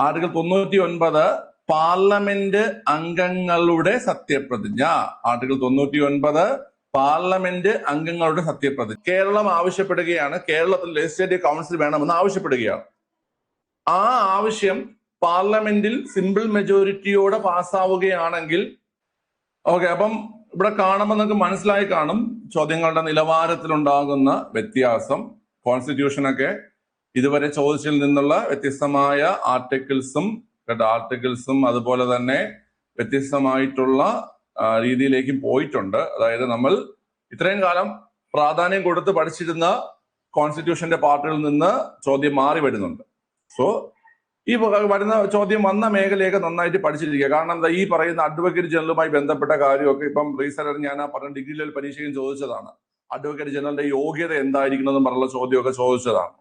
Article 99 parliament അംഗങ്ങളുടെ സത്യപ്രതിജ്ഞ. Article 99 parliament അംഗങ്ങളുടെ സത്യപ്രതിജ്ഞ. കേരളം ആവശ്യപ്പെടുകയാണ്, കേരളത്തിൽ ലെജിസ്ലേറ്റീവ് കൗൺസിൽ വേണമെന്ന് ആവശ്യപ്പെടുകയാണ്. ആ ആവശ്യം പാർലമെന്റിൽ സിമ്പിൾ മെജോറിറ്റിയോടെ പാസ്സാവുകയാണെങ്കിൽ ഓക്കെ, അപ്പം ഇവിടെ കാണുമ്പോൾ നിങ്ങൾക്ക് മനസ്സിലായി കാണും ചോദ്യങ്ങളുടെ നിലവാരത്തിലുണ്ടാകുന്ന വ്യത്യാസം. കോൺസ്റ്റിറ്റ്യൂഷനൊക്കെ ഇതുവരെ ചോദിച്ചതിൽ നിന്നുള്ള വ്യത്യസ്തമായ ആർട്ടിക്കിൾസും അതുപോലെ തന്നെ വ്യത്യസ്തമായിട്ടുള്ള രീതിയിലേക്ക് പോയിട്ടുണ്ട്. അതായത് നമ്മൾ ഇത്രയും കാലം പ്രാധാന്യം കൊടുത്ത് പഠിച്ചിരുന്ന കോൺസ്റ്റിറ്റ്യൂഷന്റെ പാർട്ടുകളിൽ നിന്ന് ചോദ്യം മാറി വരുന്നുണ്ട്. സോ ഈ വരുന്ന ചോദ്യം വന്ന മേഖലയൊക്കെ നന്നായിട്ട് പഠിച്ചിരിക്കുക. കാരണം എന്താ, ഈ പറയുന്ന അഡ്വക്കേറ്റ് ജനറലുമായി ബന്ധപ്പെട്ട കാര്യമൊക്കെ ഇപ്പം റീസെന്റ് ഞാൻ ആ പറഞ്ഞ ഡിഗ്രി ലെവൽ പരീക്ഷയും ചോദിച്ചതാണ്. അഡ്വക്കേറ്റ് ജനറലിന്റെ യോഗ്യത എന്തായിരിക്കണം എന്ന് പറഞ്ഞുള്ള ചോദ്യമൊക്കെ ചോദിച്ചതാണ്.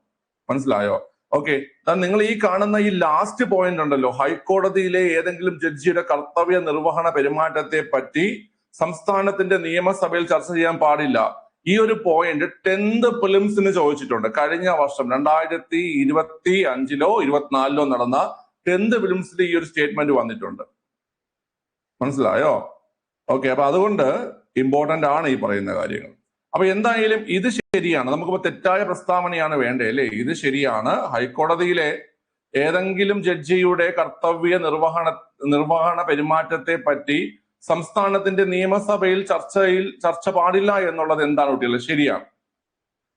മനസ്സിലായോ? ഓക്കെ, നിങ്ങൾ ഈ കാണുന്ന ഈ ലാസ്റ്റ് പോയിന്റ് ഉണ്ടല്ലോ, ഹൈക്കോടതിയിലെ ഏതെങ്കിലും ജഡ്ജിയുടെ കർത്തവ്യ നിർവഹണ പെരുമാറ്റത്തെ പറ്റി സംസ്ഥാനത്തിന്റെ നിയമസഭയിൽ ചർച്ച ചെയ്യാൻ പാടില്ല. ഈ ഒരു പോയിന്റ് 10th പ്രിലിംസിന് ചോദിച്ചിട്ടുണ്ട്. കഴിഞ്ഞ വർഷം 2025-ലോ 2024-ലോ നടന്ന 10th പ്രിലിംസിൽ ഈ ഒരു സ്റ്റേറ്റ്മെന്റ് വന്നിട്ടുണ്ട്. മനസ്സിലായോ? ഓക്കെ, അപ്പൊ അതുകൊണ്ട് ഇമ്പോർട്ടന്റ് ആണ് ഈ പറയുന്ന കാര്യങ്ങൾ. അപ്പൊ എന്തായാലും ഇത് ശരിയാണ്. നമുക്കിപ്പോ തെറ്റായ പ്രസ്താവനയാണ് വേണ്ടേ അല്ലേ? ഇത് ശരിയാണ്. ഹൈക്കോടതിയിലെ ഏതെങ്കിലും ജഡ്ജിയുടെ കർത്തവ്യ നിർവഹണ പെരുമാറ്റത്തെ പറ്റി സംസ്ഥാനത്തിന്റെ നിയമസഭയിൽ ചർച്ച പാടില്ല എന്നുള്ളത് എന്താണ് കുട്ടികൾ? ശരിയാണ്.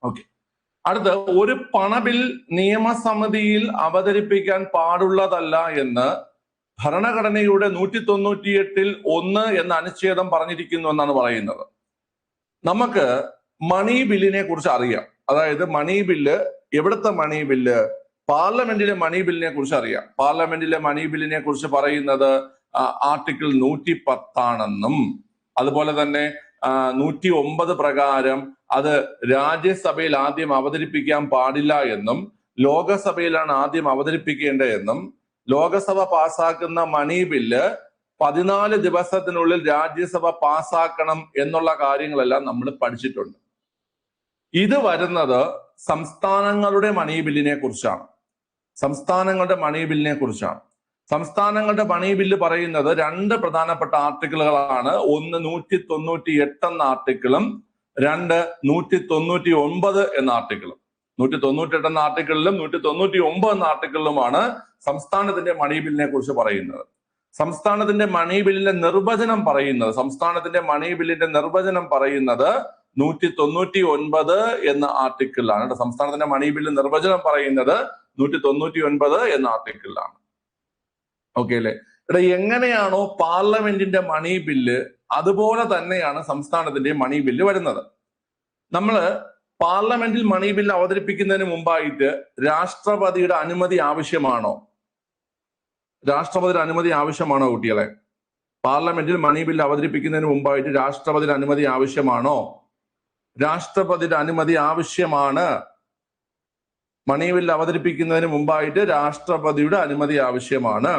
ഓക്കെ, അടുത്ത ഒരു പണബിൽ നിയമസമിതിയിൽ അവതരിപ്പിക്കാൻ പാടുള്ളതല്ല എന്ന് ഭരണഘടനയുടെ 198-ൽ 1 എന്ന അനുച്ഛേദം പറഞ്ഞിരിക്കുന്നു എന്നാണ് പറയുന്നത്. നമുക്ക് മണി ബില്ലിനെ കുറിച്ച് അറിയാം. അതായത് മണി ബില്ല്, എവിടുത്തെ മണി ബില്ല്? പാർലമെന്റിലെ മണി ബില്ലിനെ കുറിച്ച് അറിയാം. പാർലമെന്റിലെ മണി ബില്ലിനെ കുറിച്ച് പറയുന്നത് ആർട്ടിക്കിൾ 110 ആണെന്നും അതുപോലെ തന്നെ 109 പ്രകാരം അത് രാജ്യസഭയിൽ ആദ്യം അവതരിപ്പിക്കാൻ പാടില്ല എന്നും ലോകസഭയിലാണ് ആദ്യം അവതരിപ്പിക്കേണ്ടതെന്നും ലോകസഭ പാസ്സാക്കുന്ന മണി ബില്ല് 14 ദിവസത്തിനുള്ളിൽ രാജ്യസഭ പാസ്സാക്കണം എന്നുള്ള കാര്യങ്ങളെല്ലാം നമ്മൾ പഠിച്ചിട്ടുണ്ട്. ഇത് വരുന്നത് സംസ്ഥാനങ്ങളുടെ മണി ബില്ലിനെ കുറിച്ചാണ്. സംസ്ഥാനങ്ങളുടെ മണി ബില്ലിനെ കുറിച്ചാണ്. സംസ്ഥാനങ്ങളുടെ മണി ബില്ല് പറയുന്നത് 2 പ്രധാനപ്പെട്ട ആർട്ടിക്കിളുകളാണ്. ഒന്ന് 198 എന്ന ആർട്ടിക്കിളും 2 199 എന്ന ആർട്ടിക്കിളും. 198 എന്ന ആർട്ടിക്കിളിലും 199 എന്ന ആർട്ടിക്കിളിലുമാണ് സംസ്ഥാനത്തിന്റെ മണി ബില്ലിനെ കുറിച്ച് പറയുന്നത്. സംസ്ഥാനത്തിന്റെ മണി ബില്ലിന്റെ നിർവചനം പറയുന്നത് 199 എന്ന ആർട്ടിക്കിളിലാണ്. സംസ്ഥാനത്തിന്റെ മണി ബില്ല് നിർവചനം പറയുന്നത് 199 എന്ന ആർട്ടിക്കിളിലാണ്. ഓക്കെ അല്ലെ? ഇവിടെ എങ്ങനെയാണോ പാർലമെന്റിന്റെ മണി ബില്ല് അതുപോലെ തന്നെയാണ് സംസ്ഥാനത്തിന്റെ മണി ബില്ല് വരുന്നത്. നമ്മള് പാർലമെന്റിൽ മണി ബില്ല് അവതരിപ്പിക്കുന്നതിന് മുമ്പായിട്ട് രാഷ്ട്രപതിയുടെ അനുമതി ആവശ്യമാണോ? രാഷ്ട്രപതിയുടെ അനുമതി ആവശ്യമാണോ കുട്ടികളെ? പാർലമെന്റിൽ മണി ബില്ല് അവതരിപ്പിക്കുന്നതിന് മുമ്പായിട്ട് രാഷ്ട്രപതിയുടെ അനുമതി ആവശ്യമാണോ? രാഷ്ട്രപതിയുടെ അനുമതി ആവശ്യമാണ്. മണി ബില്ല് അവതരിപ്പിക്കുന്നതിന് മുമ്പായിട്ട് രാഷ്ട്രപതിയുടെ അനുമതി ആവശ്യമാണ്.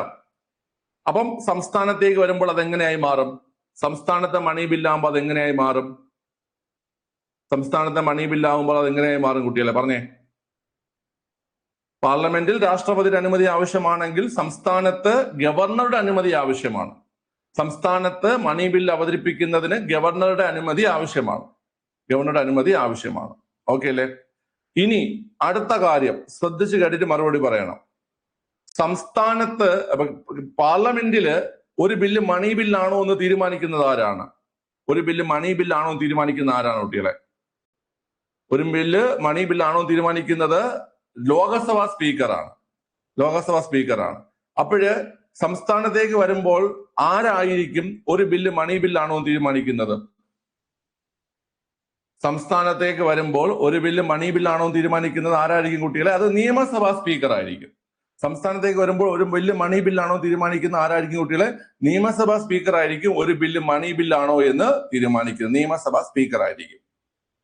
അപ്പം സംസ്ഥാനത്തേക്ക് വരുമ്പോൾ അതെങ്ങനെയായി മാറും? സംസ്ഥാനത്തെ മണി ബില്ലാകുമ്പോൾ അതെങ്ങനെയായി മാറും? സംസ്ഥാനത്തെ മണി ബില്ലാകുമ്പോൾ അതെങ്ങനെയായി മാറും കുട്ടികളെ? പറഞ്ഞേ. പാർലമെന്റിൽ രാഷ്ട്രപതിയുടെ അനുമതി ആവശ്യമാണെങ്കിൽ സംസ്ഥാനത്ത് ഗവർണറുടെ അനുമതി ആവശ്യമാണ്. സംസ്ഥാനത്ത് മണി ബില്ല് അവതരിപ്പിക്കുന്നതിന് ഗവർണറുടെ അനുമതി ആവശ്യമാണ്. ഗവർണറുടെ അനുമതി ആവശ്യമാണ്. ഓക്കെ അല്ലേ? ഇനി അടുത്ത കാര്യം ശ്രദ്ധിച്ചു കേട്ടിട്ട് മറുപടി പറയണം. സംസ്ഥാനത്ത് പാർലമെന്റില് ഒരു ബില്ല് മണി ബില്ലാണോ എന്ന് തീരുമാനിക്കുന്നത് ആരാണ്? ഒരു ബില്ല് മണി ബില്ലാണോ എന്ന് തീരുമാനിക്കുന്ന ആരാണ് കുട്ടികളെ? ഒരു ബില്ല് മണി ബില്ലാണോ എന്ന് തീരുമാനിക്കുന്നത് ലോകസഭാ സ്പീക്കറാണ്. ലോകസഭാ സ്പീക്കറാണ്. അപ്പോഴ് സംസ്ഥാനത്തേക്ക് വരുമ്പോൾ ആരായിരിക്കും ഒരു ബില്ല് മണി ബില്ലാണോ എന്ന് തീരുമാനിക്കുന്നത്? സംസ്ഥാനത്തേക്ക് വരുമ്പോൾ ഒരു ബില്ല് മണി ബില്ലാണോ എന്ന് തീരുമാനിക്കുന്നത് ആരായിരിക്കും കുട്ടികളെ? അത് നിയമസഭാ സ്പീക്കർ ആയിരിക്കും. സംസ്ഥാനത്തേക്ക് വരുമ്പോൾ ഒരു ബില്ല് മണി ബില്ലാണോ തീരുമാനിക്കുന്ന ആരായിരിക്കും കുട്ടികളെ? നിയമസഭാ സ്പീക്കർ ആയിരിക്കും ഒരു ബില്ല് മണി ബില്ലാണോ എന്ന് തീരുമാനിക്കുന്നത്. നിയമസഭാ സ്പീക്കർ ആയിരിക്കും.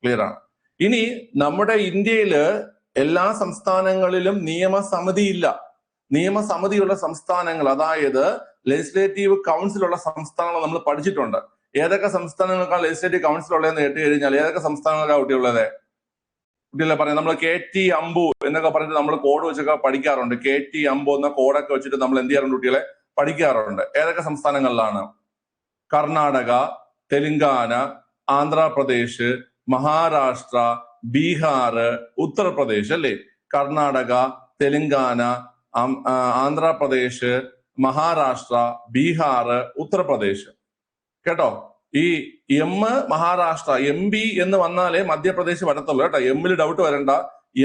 ക്ലിയർ ആണ്? ഇനി നമ്മുടെ ഇന്ത്യയില് എല്ലാ സംസ്ഥാനങ്ങളിലും നിയമസമിതി ഇല്ല. നിയമസമിതിയുള്ള സംസ്ഥാനങ്ങൾ, അതായത് ലെജിസ്ലേറ്റീവ് കൗൺസിൽ ഉള്ള സംസ്ഥാനങ്ങൾ നമ്മൾ പഠിച്ചിട്ടുണ്ട്. ഏതൊക്കെ സംസ്ഥാനങ്ങൾക്കാണ് ലെജിസ്ലേറ്റീവ് കൗൺസിൽ ഉള്ളതെന്ന് കേട്ട് കഴിഞ്ഞാൽ ഏതൊക്കെ സംസ്ഥാനങ്ങൾക്കാണ് കുട്ടിയുള്ളത്? കുട്ടികളെ പറയാം, നമ്മൾ KT അമ്പു എന്നൊക്കെ പറഞ്ഞിട്ട് നമ്മൾ കോഡ് വെച്ചൊക്കെ പഠിക്കാറുണ്ട്. KT അമ്പു എന്ന കോഡൊക്കെ വെച്ചിട്ട് നമ്മൾ എന്ത് ചെയ്യാറുണ്ട് കുട്ടികളെ? പഠിക്കാറുണ്ട്. ഏതൊക്കെ സംസ്ഥാനങ്ങളിലാണ്? കർണാടക, തെലങ്കാന, ആന്ധ്രാപ്രദേശ്, മഹാരാഷ്ട്ര, ബീഹാർ, ഉത്തർപ്രദേശ് അല്ലേ? കർണാടക, തെലങ്കാന, ആന്ധ്രാപ്രദേശ്, മഹാരാഷ്ട്ര, ബീഹാർ, ഉത്തർപ്രദേശ്. കേട്ടോ? ഈ മഹാരാഷ്ട്ര MP എന്ന് വന്നാലേ മധ്യപ്രദേശ് വരത്തുള്ളൂ കേട്ടോ. എമ്മിൽ ഡൗട്ട് വരണ്ട.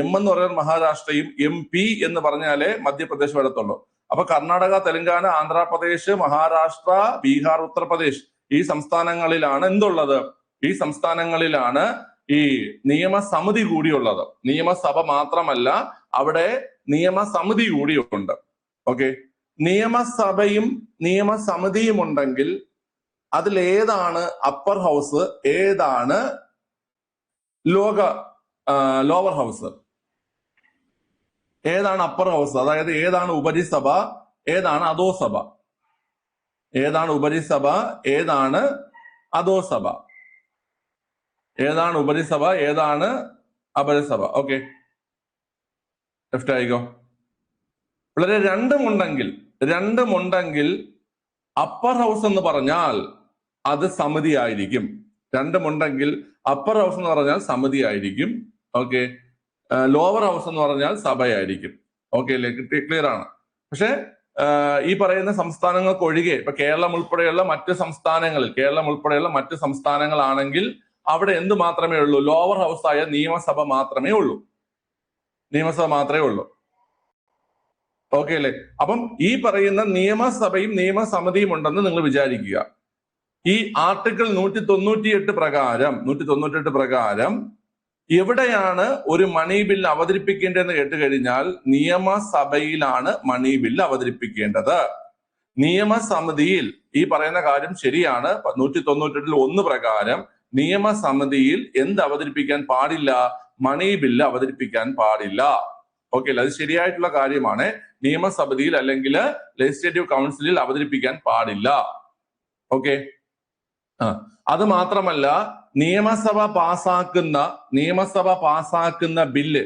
M എന്ന് പറയുന്നത് മഹാരാഷ്ട്രയും MP എന്ന് പറഞ്ഞാലേ മധ്യപ്രദേശ് വരത്തുള്ളൂ. അപ്പൊ കർണാടക, തെലങ്കാന, ആന്ധ്രാപ്രദേശ്, മഹാരാഷ്ട്ര, ബീഹാർ, ഉത്തർപ്രദേശ് ഈ സംസ്ഥാനങ്ങളിലാണ് എന്തുള്ളത്? ഈ സംസ്ഥാനങ്ങളിലാണ് ഈ നിയമസമിതി കൂടിയുള്ളത്. നിയമസഭ മാത്രമല്ല, അവിടെ നിയമസമിതി കൂടിയുണ്ട്. ഓക്കെ, നിയമസഭയും നിയമസമിതിയും ഉണ്ടെങ്കിൽ അതിലേതാണ് അപ്പർ ഹൗസ്, ഏതാണ് ലോവർ ഹൗസ്? ഏതാണ് അപ്പർ ഹൗസ്? അതായത് ഏതാണ് ഉപരിസഭ, ഏതാണ് അധോസഭ? ഏതാണ് ഉപരിസഭ, ഏതാണ് അധോസഭ? ഏതാണ് ഉപരിസഭ, ഏതാണ് അപരസഭ? ഓക്കെ, ലെഫ്റ്റ് ആയിക്കോ. വളരെ രണ്ടുമുണ്ടെങ്കിൽ അപ്പർ ഹൗസ് എന്ന് പറഞ്ഞാൽ അത് സമിതി ആയിരിക്കും. രണ്ടുമുണ്ടെങ്കിൽ അപ്പർ ഹൗസ് എന്ന് പറഞ്ഞാൽ സമിതി ആയിരിക്കും. ഓക്കെ, ലോവർ ഹൗസ് എന്ന് പറഞ്ഞാൽ സഭയായിരിക്കും. ഓക്കെ അല്ലേ? ക്ലിയർ ആണ്. പക്ഷെ ഈ പറയുന്ന സംസ്ഥാനങ്ങൾക്ക് ഒഴികെ ഇപ്പൊ കേരളം ഉൾപ്പെടെയുള്ള മറ്റ് സംസ്ഥാനങ്ങളാണെങ്കിൽ അവിടെ എന്ത് മാത്രമേ ഉള്ളൂ? ലോവർ ഹൗസ് ആയ നിയമസഭ മാത്രമേ ഉള്ളൂ. ഓക്കെ അല്ലേ? അപ്പം ഈ പറയുന്ന നിയമസഭയും നിയമസമിതിയും ഉണ്ടെന്ന് നിങ്ങൾ വിചാരിക്കുക. ഈ ആർട്ടിക്കിൾ 198 പ്രകാരം എവിടെയാണ് ഒരു മണി ബിൽ അവതരിപ്പിക്കേണ്ടതെന്ന് കേട്ടുകഴിഞ്ഞാൽ നിയമസഭയിലാണ് മണി ബിൽ അവതരിപ്പിക്കേണ്ടത്. നിയമസമിതിയിൽ ഈ പറയുന്ന കാര്യം ശരിയാണ്. 198 പ്രകാരം നിയമസമിതിയിൽ എന്ത് അവതരിപ്പിക്കാൻ പാടില്ല? മണി ബില്ല് അവതരിപ്പിക്കാൻ പാടില്ല. ഓക്കെ അല്ലേ? അത് ശരിയായിട്ടുള്ള കാര്യമാണ്. നിയമസമിതിയിൽ അല്ലെങ്കിൽ ലെജിസ്ലേറ്റീവ് കൗൺസിലിൽ അവതരിപ്പിക്കാൻ പാടില്ല. ഓക്കെ, അത് മാത്രമല്ല, നിയമസഭ പാസാക്കുന്ന ബില്ല്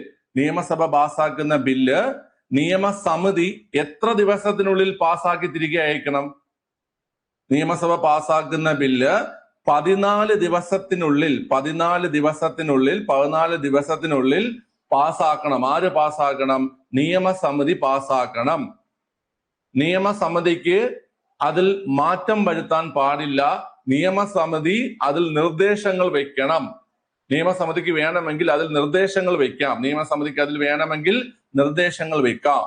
നിയമസമിതി എത്ര ദിവസത്തിനുള്ളിൽ പാസാക്കി തിരികെ അയക്കണം? നിയമസഭ പാസാക്കുന്ന ബില്ല് 14 ദിവസത്തിനുള്ളിൽ പാസാക്കണം. ആര് പാസാക്കണം? നിയമസമിതി പാസാക്കണം. നിയമസമിതിക്ക് അതിൽ മാറ്റം വരുത്താൻ പാടില്ല. നിയമസമിതി അതിൽ നിർദ്ദേശങ്ങൾ വെക്കണം. നിയമസമിതിക്ക് വേണമെങ്കിൽ അതിൽ നിർദ്ദേശങ്ങൾ വെക്കാം.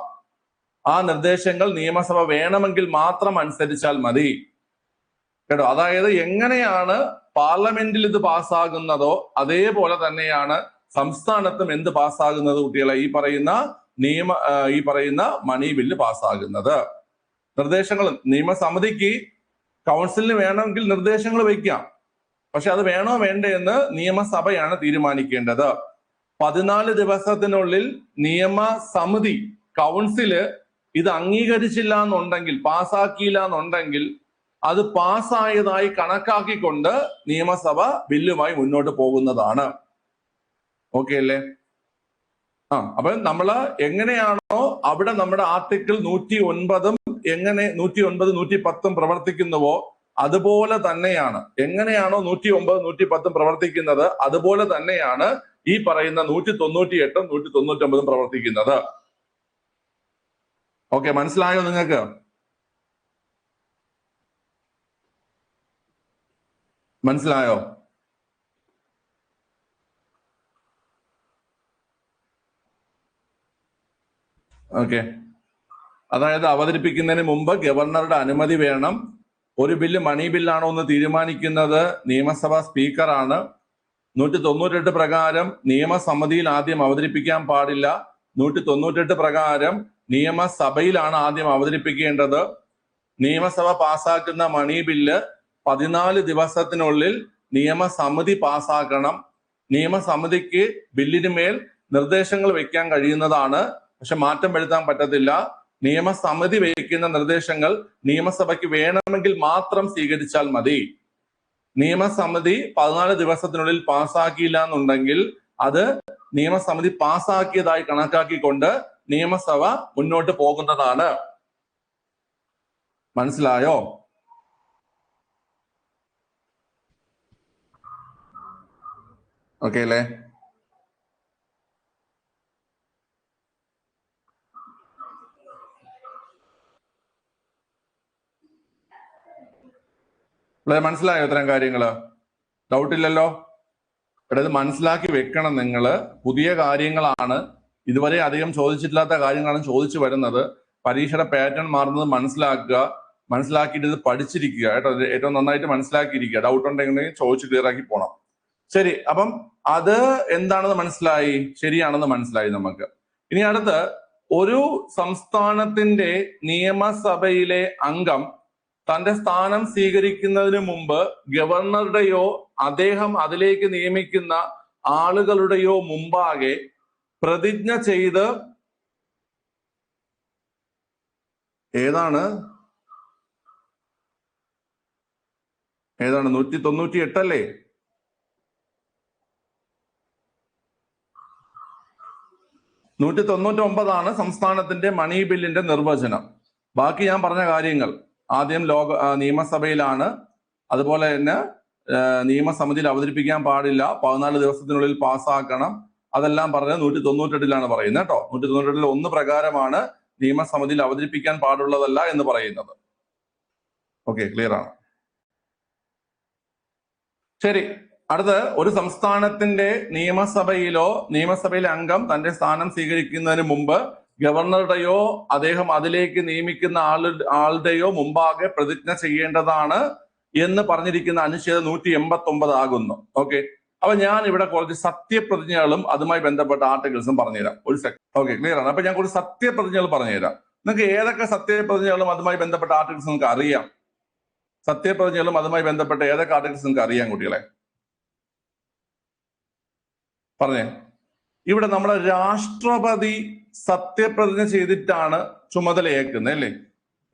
ആ നിർദ്ദേശങ്ങൾ നിയമസഭ വേണമെങ്കിൽ മാത്രം അനുസരിച്ചാൽ മതി. കേട്ടോ? അതായത് എങ്ങനെയാണ് പാർലമെന്റിൽ ഇത് പാസ്സാകുന്നതോ അതേപോലെ തന്നെയാണ് സംസ്ഥാനത്തും എന്ത് പാസ്സാകുന്നത് കുട്ടികളെ? ഈ പറയുന്ന മണി ബില്ല് പാസ്സാകുന്നത്. നിർദ്ദേശങ്ങൾ നിയമസമിതിക്ക് കൗൺസിലിന് വേണമെങ്കിൽ നിർദ്ദേശങ്ങൾ വയ്ക്കാം. പക്ഷെ അത് വേണോ വേണ്ടേ എന്ന് നിയമസഭയാണ് തീരുമാനിക്കേണ്ടത്. 14 ദിവസത്തിനുള്ളിൽ നിയമസമിതി കൗൺസില് ഇത് അംഗീകരിച്ചില്ല എന്നുണ്ടെങ്കിൽ, പാസ്സാക്കിയില്ല എന്നുണ്ടെങ്കിൽ അത് പാസ്സായതായി കണക്കാക്കിക്കൊണ്ട് നിയമസഭ ബില്ലുമായി മുന്നോട്ട് പോകുന്നതാണ്. ഓക്കെ അല്ലേ? അപ്പൊ നമ്മള് എങ്ങനെയാണോ അവിടെ നമ്മുടെ ആർട്ടിക്കിൾ 109 എങ്ങനെ 109, 110 പ്രവർത്തിക്കുന്നുവോ അതുപോലെ തന്നെയാണ്. എങ്ങനെയാണോ 109, 110 പ്രവർത്തിക്കുന്നത് അതുപോലെ തന്നെയാണ് ഈ പറയുന്ന 198, 199 പ്രവർത്തിക്കുന്നത്. ഓക്കെ, മനസ്സിലായോ നിങ്ങൾക്ക്? മനസ്സിലായോ? ഓക്കെ, അതായത് അവതരിപ്പിക്കുന്നതിന് മുമ്പ് ഗവർണറുടെ അനുമതി വേണം. ഒരു ബില്ല് മണി ബില്ലാണോ എന്ന് തീരുമാനിക്കുന്നത് നിയമസഭാ സ്പീക്കറാണ്. 198 പ്രകാരം നിയമസമിതിയിൽ ആദ്യം അവതരിപ്പിക്കാൻ പാടില്ല. 198 പ്രകാരം നിയമസഭയിലാണ് ആദ്യം അവതരിപ്പിക്കേണ്ടത്. നിയമസഭ പാസാക്കുന്ന മണി ബില്ല് 14 ദിവസത്തിനുള്ളിൽ നിയമസമിതി പാസാക്കണം. നിയമസമിതിക്ക് ബില്ലിന് മേൽ നിർദ്ദേശങ്ങൾ വെക്കാൻ കഴിയുന്നതാണ്, പക്ഷെ മാറ്റം വരുത്താൻ പറ്റത്തില്ല. നിയമസമിതി വയ്ക്കുന്ന നിർദ്ദേശങ്ങൾ നിയമസഭയ്ക്ക് വേണമെങ്കിൽ മാത്രം സ്വീകരിച്ചാൽ മതി. നിയമസമിതി 14 ദിവസത്തിനുള്ളിൽ പാസ്സാക്കിയില്ല എന്നുണ്ടെങ്കിൽ അത് നിയമസമിതി പാസാക്കിയതായി കണക്കാക്കിക്കൊണ്ട് നിയമസഭ മുന്നോട്ട് പോകുന്നതാണ്. മനസ്സിലായോ? ഓക്കെ അല്ലേ? മനസ്സിലായോ ഇത്തരം കാര്യങ്ങള്? ഡൗട്ടില്ലല്ലോ? ഇവിടെ ഇത് മനസ്സിലാക്കി വെക്കണം നിങ്ങള്. പുതിയ കാര്യങ്ങളാണ്, ഇതുവരെ അധികം ചോദിച്ചിട്ടില്ലാത്ത കാര്യങ്ങളാണ് ചോദിച്ചു വരുന്നത്. പരീക്ഷയുടെ പാറ്റേൺ മാറുന്നത് മനസ്സിലാക്കുക, മനസ്സിലാക്കിയിട്ട് ഇത് പഠിച്ചിരിക്കുക കേട്ടോ. ഏറ്റവും നന്നായിട്ട് മനസ്സിലാക്കിയിരിക്കുക. ഡൗട്ട് ഉണ്ടെങ്കിൽ ചോദിച്ച് ക്ലിയർ ആക്കി പോണം. ശരി, അപ്പം അത് എന്താണെന്ന് മനസ്സിലായി, ശരിയാണെന്ന് മനസ്സിലായി നമുക്ക്. ഇനി അടുത്ത്, ഒരു സംസ്ഥാനത്തിന്റെ നിയമസഭയിലെ അംഗം തന്റെ സ്ഥാനം സ്വീകരിക്കുന്നതിന് മുമ്പ് ഗവർണറുടെയോ അദ്ദേഹം അതിലേക്ക് നിയമിക്കുന്ന ആളുകളുടെയോ മുമ്പാകെ പ്രതിജ്ഞ ചെയ്ത് ഏതാണ് 198 അല്ലേ? 199 സംസ്ഥാനത്തിന്റെ മണി ബില്ലിന്റെ നിർവചനം. ബാക്കി ഞാൻ പറഞ്ഞ കാര്യങ്ങൾ ആദ്യം നിയമസഭയിലാണ്, അതുപോലെ തന്നെ നിയമസമിതിയിൽ അവതരിപ്പിക്കാൻ പാടില്ല, 14 ദിവസത്തിനുള്ളിൽ പാസ്സാക്കണം, അതെല്ലാം പറഞ്ഞത് 198 പറയുന്നത് കേട്ടോ. 198 1 പ്രകാരമാണ് നിയമസമിതിയിൽ അവതരിപ്പിക്കാൻ പാടുള്ളതല്ല എന്ന് പറയുന്നത്. ഓക്കെ, ക്ലിയർ ആണ്. ശരി, അടുത്ത്, ഒരു സംസ്ഥാനത്തിന്റെ നിയമസഭയിലെ അംഗം തന്റെ സ്ഥാനം സ്വീകരിക്കുന്നതിന് മുമ്പ് ഗവർണറുടെയോ അദ്ദേഹം അതിലേക്ക് നിയമിക്കുന്ന ആളുടെയോ മുമ്പാകെ പ്രതിജ്ഞ ചെയ്യേണ്ടതാണ് എന്ന് പറഞ്ഞിരിക്കുന്ന അനുച്ഛേദം 189 ആകുന്നു. ഓക്കെ, അപ്പൊ ഞാൻ ഇവിടെ കുറച്ച് സത്യപ്രതിജ്ഞകളും അതുമായി ബന്ധപ്പെട്ട ആർട്ടിക്കിൾസും പറഞ്ഞുതരാം. ഒരു സെക്കൻഡ്. ഓക്കെ, ക്ലിയർ ആണ്. അപ്പൊ ഞാൻ കുറച്ച് സത്യപ്രതിജ്ഞകൾ പറഞ്ഞുതരാം. നിങ്ങൾക്ക് ഏതൊക്കെ സത്യപ്രതിജ്ഞകളും അതുമായി ബന്ധപ്പെട്ട ആർട്ടിക്കിൾസ് നിങ്ങൾക്ക് അറിയാം? സത്യപ്രതിജ്ഞകളും അതുമായി ബന്ധപ്പെട്ട ഏതൊക്കെ ആർട്ടിക്കിൾസ് നിങ്ങൾക്ക് അറിയാം കുട്ടികളെ? പറഞ്ഞേ. ഇവിടെ നമ്മളെ രാഷ്ട്രപതി സത്യപ്രതിജ്ഞ ചെയ്തിട്ടാണ് ചുമതലയേക്കുന്നത് അല്ലേ?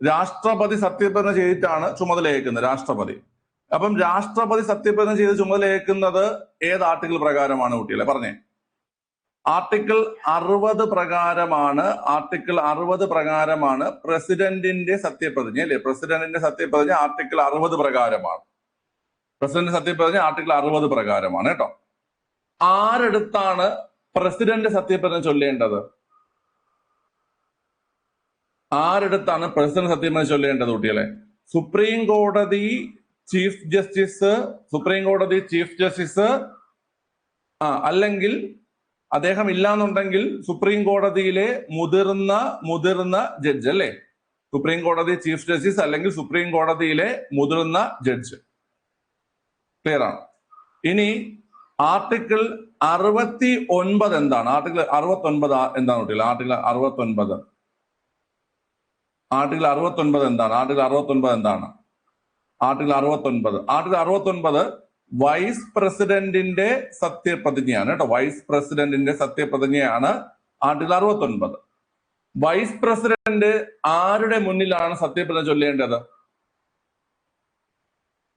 രാഷ്ട്രപതി സത്യപ്രതിജ്ഞ ചെയ്തിട്ടാണ് ചുമതലയേക്കുന്നത് രാഷ്ട്രപതി. അപ്പം രാഷ്ട്രപതി സത്യപ്രതിജ്ഞ ചെയ്ത് ചുമതലയേക്കുന്നത് ഏത് ആർട്ടിക്കിൾ പ്രകാരമാണ് കുട്ടികളെ? പറഞ്ഞേ. ആർട്ടിക്കിൾ 60 പ്രകാരമാണ്. ആർട്ടിക്കിൾ 60 പ്രകാരമാണ് പ്രസിഡന്റിന്റെ സത്യപ്രതിജ്ഞ അല്ലേ? പ്രസിഡന്റിന്റെ സത്യപ്രതിജ്ഞ ആർട്ടിക്കിൾ 60 പ്രകാരമാണ്. പ്രസിഡന്റ് സത്യപ്രതിജ്ഞ ആർട്ടിക്കിൾ 60 പ്രകാരമാണ് കേട്ടോ. ആരെടുത്താണ് പ്രസിഡന്റ് സത്യപ്രതിജ്ഞ ചൊല്ലേണ്ടത്? ആരെടുത്താണ് പ്രസിഡന്റ് സത്യപ്രതിജ്ഞ ചൊല്ലേണ്ടത് കുട്ടികളെ? സുപ്രീം കോടതി ചീഫ് ജസ്റ്റിസ് അല്ലെങ്കിൽ അദ്ദേഹം ഇല്ലാന്നുണ്ടെങ്കിൽ സുപ്രീം കോടതിയിലെ മുതിർന്ന ജഡ്ജ് അല്ലേ? സുപ്രീം കോടതി ചീഫ് ജസ്റ്റിസ് അല്ലെങ്കിൽ സുപ്രീം കോടതിയിലെ മുതിർന്ന ജഡ്ജ്. ക്ലിയർ ആണ്. ഇനി ആർട്ടിക്കിൾ 69 എന്താണ്? ആർട്ടിക്കിൾ 69 എന്താണ് കുട്ടികൾ? ആർട്ടിക്കിൾ 69 എന്താണ്? ആർട്ടിക്കിൾ 69 എന്താണ്? ആർട്ടിക്കിൾ 69 വൈസ് പ്രസിഡന്റിന്റെ സത്യപ്രതിജ്ഞയാണ് കേട്ടോ. വൈസ് പ്രസിഡന്റിന്റെ സത്യപ്രതിജ്ഞയാണ് ആർട്ടിക്കിൾ 69. വൈസ് പ്രസിഡന്റ് ആരുടെ മുന്നിലാണ് സത്യപ്രതിജ്ഞ ചൊല്ലേണ്ടത്?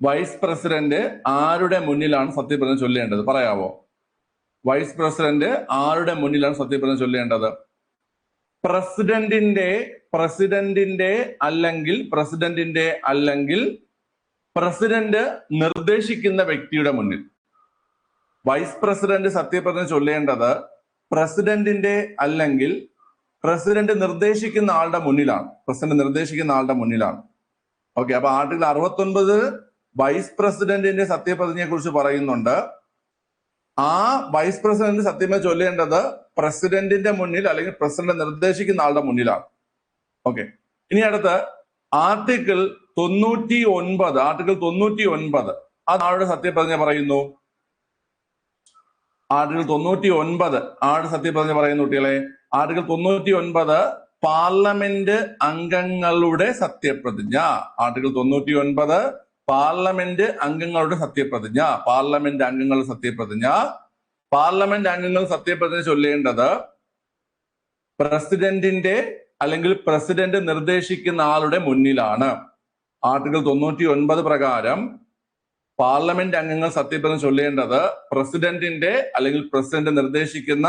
വൈസ് പ്രസിഡന്റ് ആരുടെ മുന്നിലാണ് സത്യപ്രതിജ്ഞ ചൊല്ലേണ്ടത്? പറയാവോ? വൈസ് പ്രസിഡന്റ് ആരുടെ മുന്നിലാണ് സത്യപ്രതിജ്ഞ ചൊല്ലേണ്ടത്? പ്രസിഡന്റിന്റെ അല്ലെങ്കിൽ പ്രസിഡന്റ് നിർദ്ദേശിക്കുന്ന വ്യക്തിയുടെ മുന്നിൽ. വൈസ് പ്രസിഡന്റ് സത്യപ്രതിജ്ഞ ചൊല്ലേണ്ടത് പ്രസിഡന്റിന്റെ അല്ലെങ്കിൽ പ്രസിഡന്റ് നിർദ്ദേശിക്കുന്ന ആളുടെ മുന്നിലാണ്. ഓക്കെ, അപ്പൊ ആർട്ടിക്കിൾ 69 വൈസ് പ്രസിഡന്റിന്റെ സത്യപ്രതിജ്ഞയെ കുറിച്ച് പറയുന്നുണ്ട്. ആ വൈസ് പ്രസിഡന്റ് സത്യപ്രതിജ്ഞ ചൊല്ലേണ്ടത് പ്രസിഡന്റിന്റെ മുന്നിൽ അല്ലെങ്കിൽ പ്രസിഡന്റ് നിർദ്ദേശിക്കുന്ന ആളുടെ മുന്നിലാണ്. ഓക്കെ, ഇനി അടുത്ത് ആർട്ടിക്കിൾ 99 അത് ആരുടെ സത്യപ്രതിജ്ഞ പറയുന്നു? ആർട്ടിക്കിൾ 99 ആരുടെ സത്യപ്രതിജ്ഞ പറയുന്നു കുട്ടികളെ? ആർട്ടിക്കിൾ 99 പാർലമെന്റ് അംഗങ്ങളുടെ സത്യപ്രതിജ്ഞ. ആർട്ടിക്കിൾ 99 പാർലമെന്റ് അംഗങ്ങളുടെ സത്യപ്രതിജ്ഞ. പാർലമെന്റ് അംഗങ്ങൾ സത്യപ്രതിജ്ഞ ചൊല്ലേണ്ടത് പ്രസിഡന്റിന്റെ അല്ലെങ്കിൽ പ്രസിഡന്റ് നിർദ്ദേശിക്കുന്ന ആളുടെ മുന്നിലാണ്. ആർട്ടിക്കിൾ 99 പ്രകാരം പാർലമെന്റ് അംഗങ്ങൾ സത്യപ്രതിജ്ഞ ചൊല്ലേണ്ടത് പ്രസിഡന്റിന്റെ അല്ലെങ്കിൽ പ്രസിഡന്റ് നിർദ്ദേശിക്കുന്ന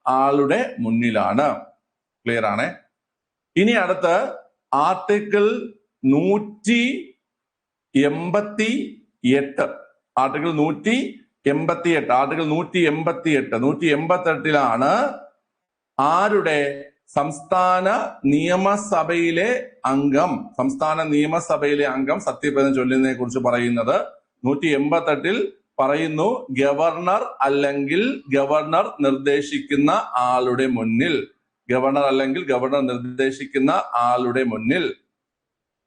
ആളുടെ മുന്നിലാണ്. ക്ലിയർ ആണ്. ഇനി അടുത്ത് ആർട്ടിക്കിൾ 188 ആർട്ടിക്കിൾ 188 ആരുടെ സംസ്ഥാന നിയമസഭയിലെ അംഗം സത്യപ്രതിജ്ഞ ചൊല്ലുന്നതിനെ കുറിച്ച് പറയുന്നത്. 188 പറയുന്നു, ഗവർണർ അല്ലെങ്കിൽ ഗവർണർ നിർദ്ദേശിക്കുന്ന ആളുടെ മുന്നിൽ.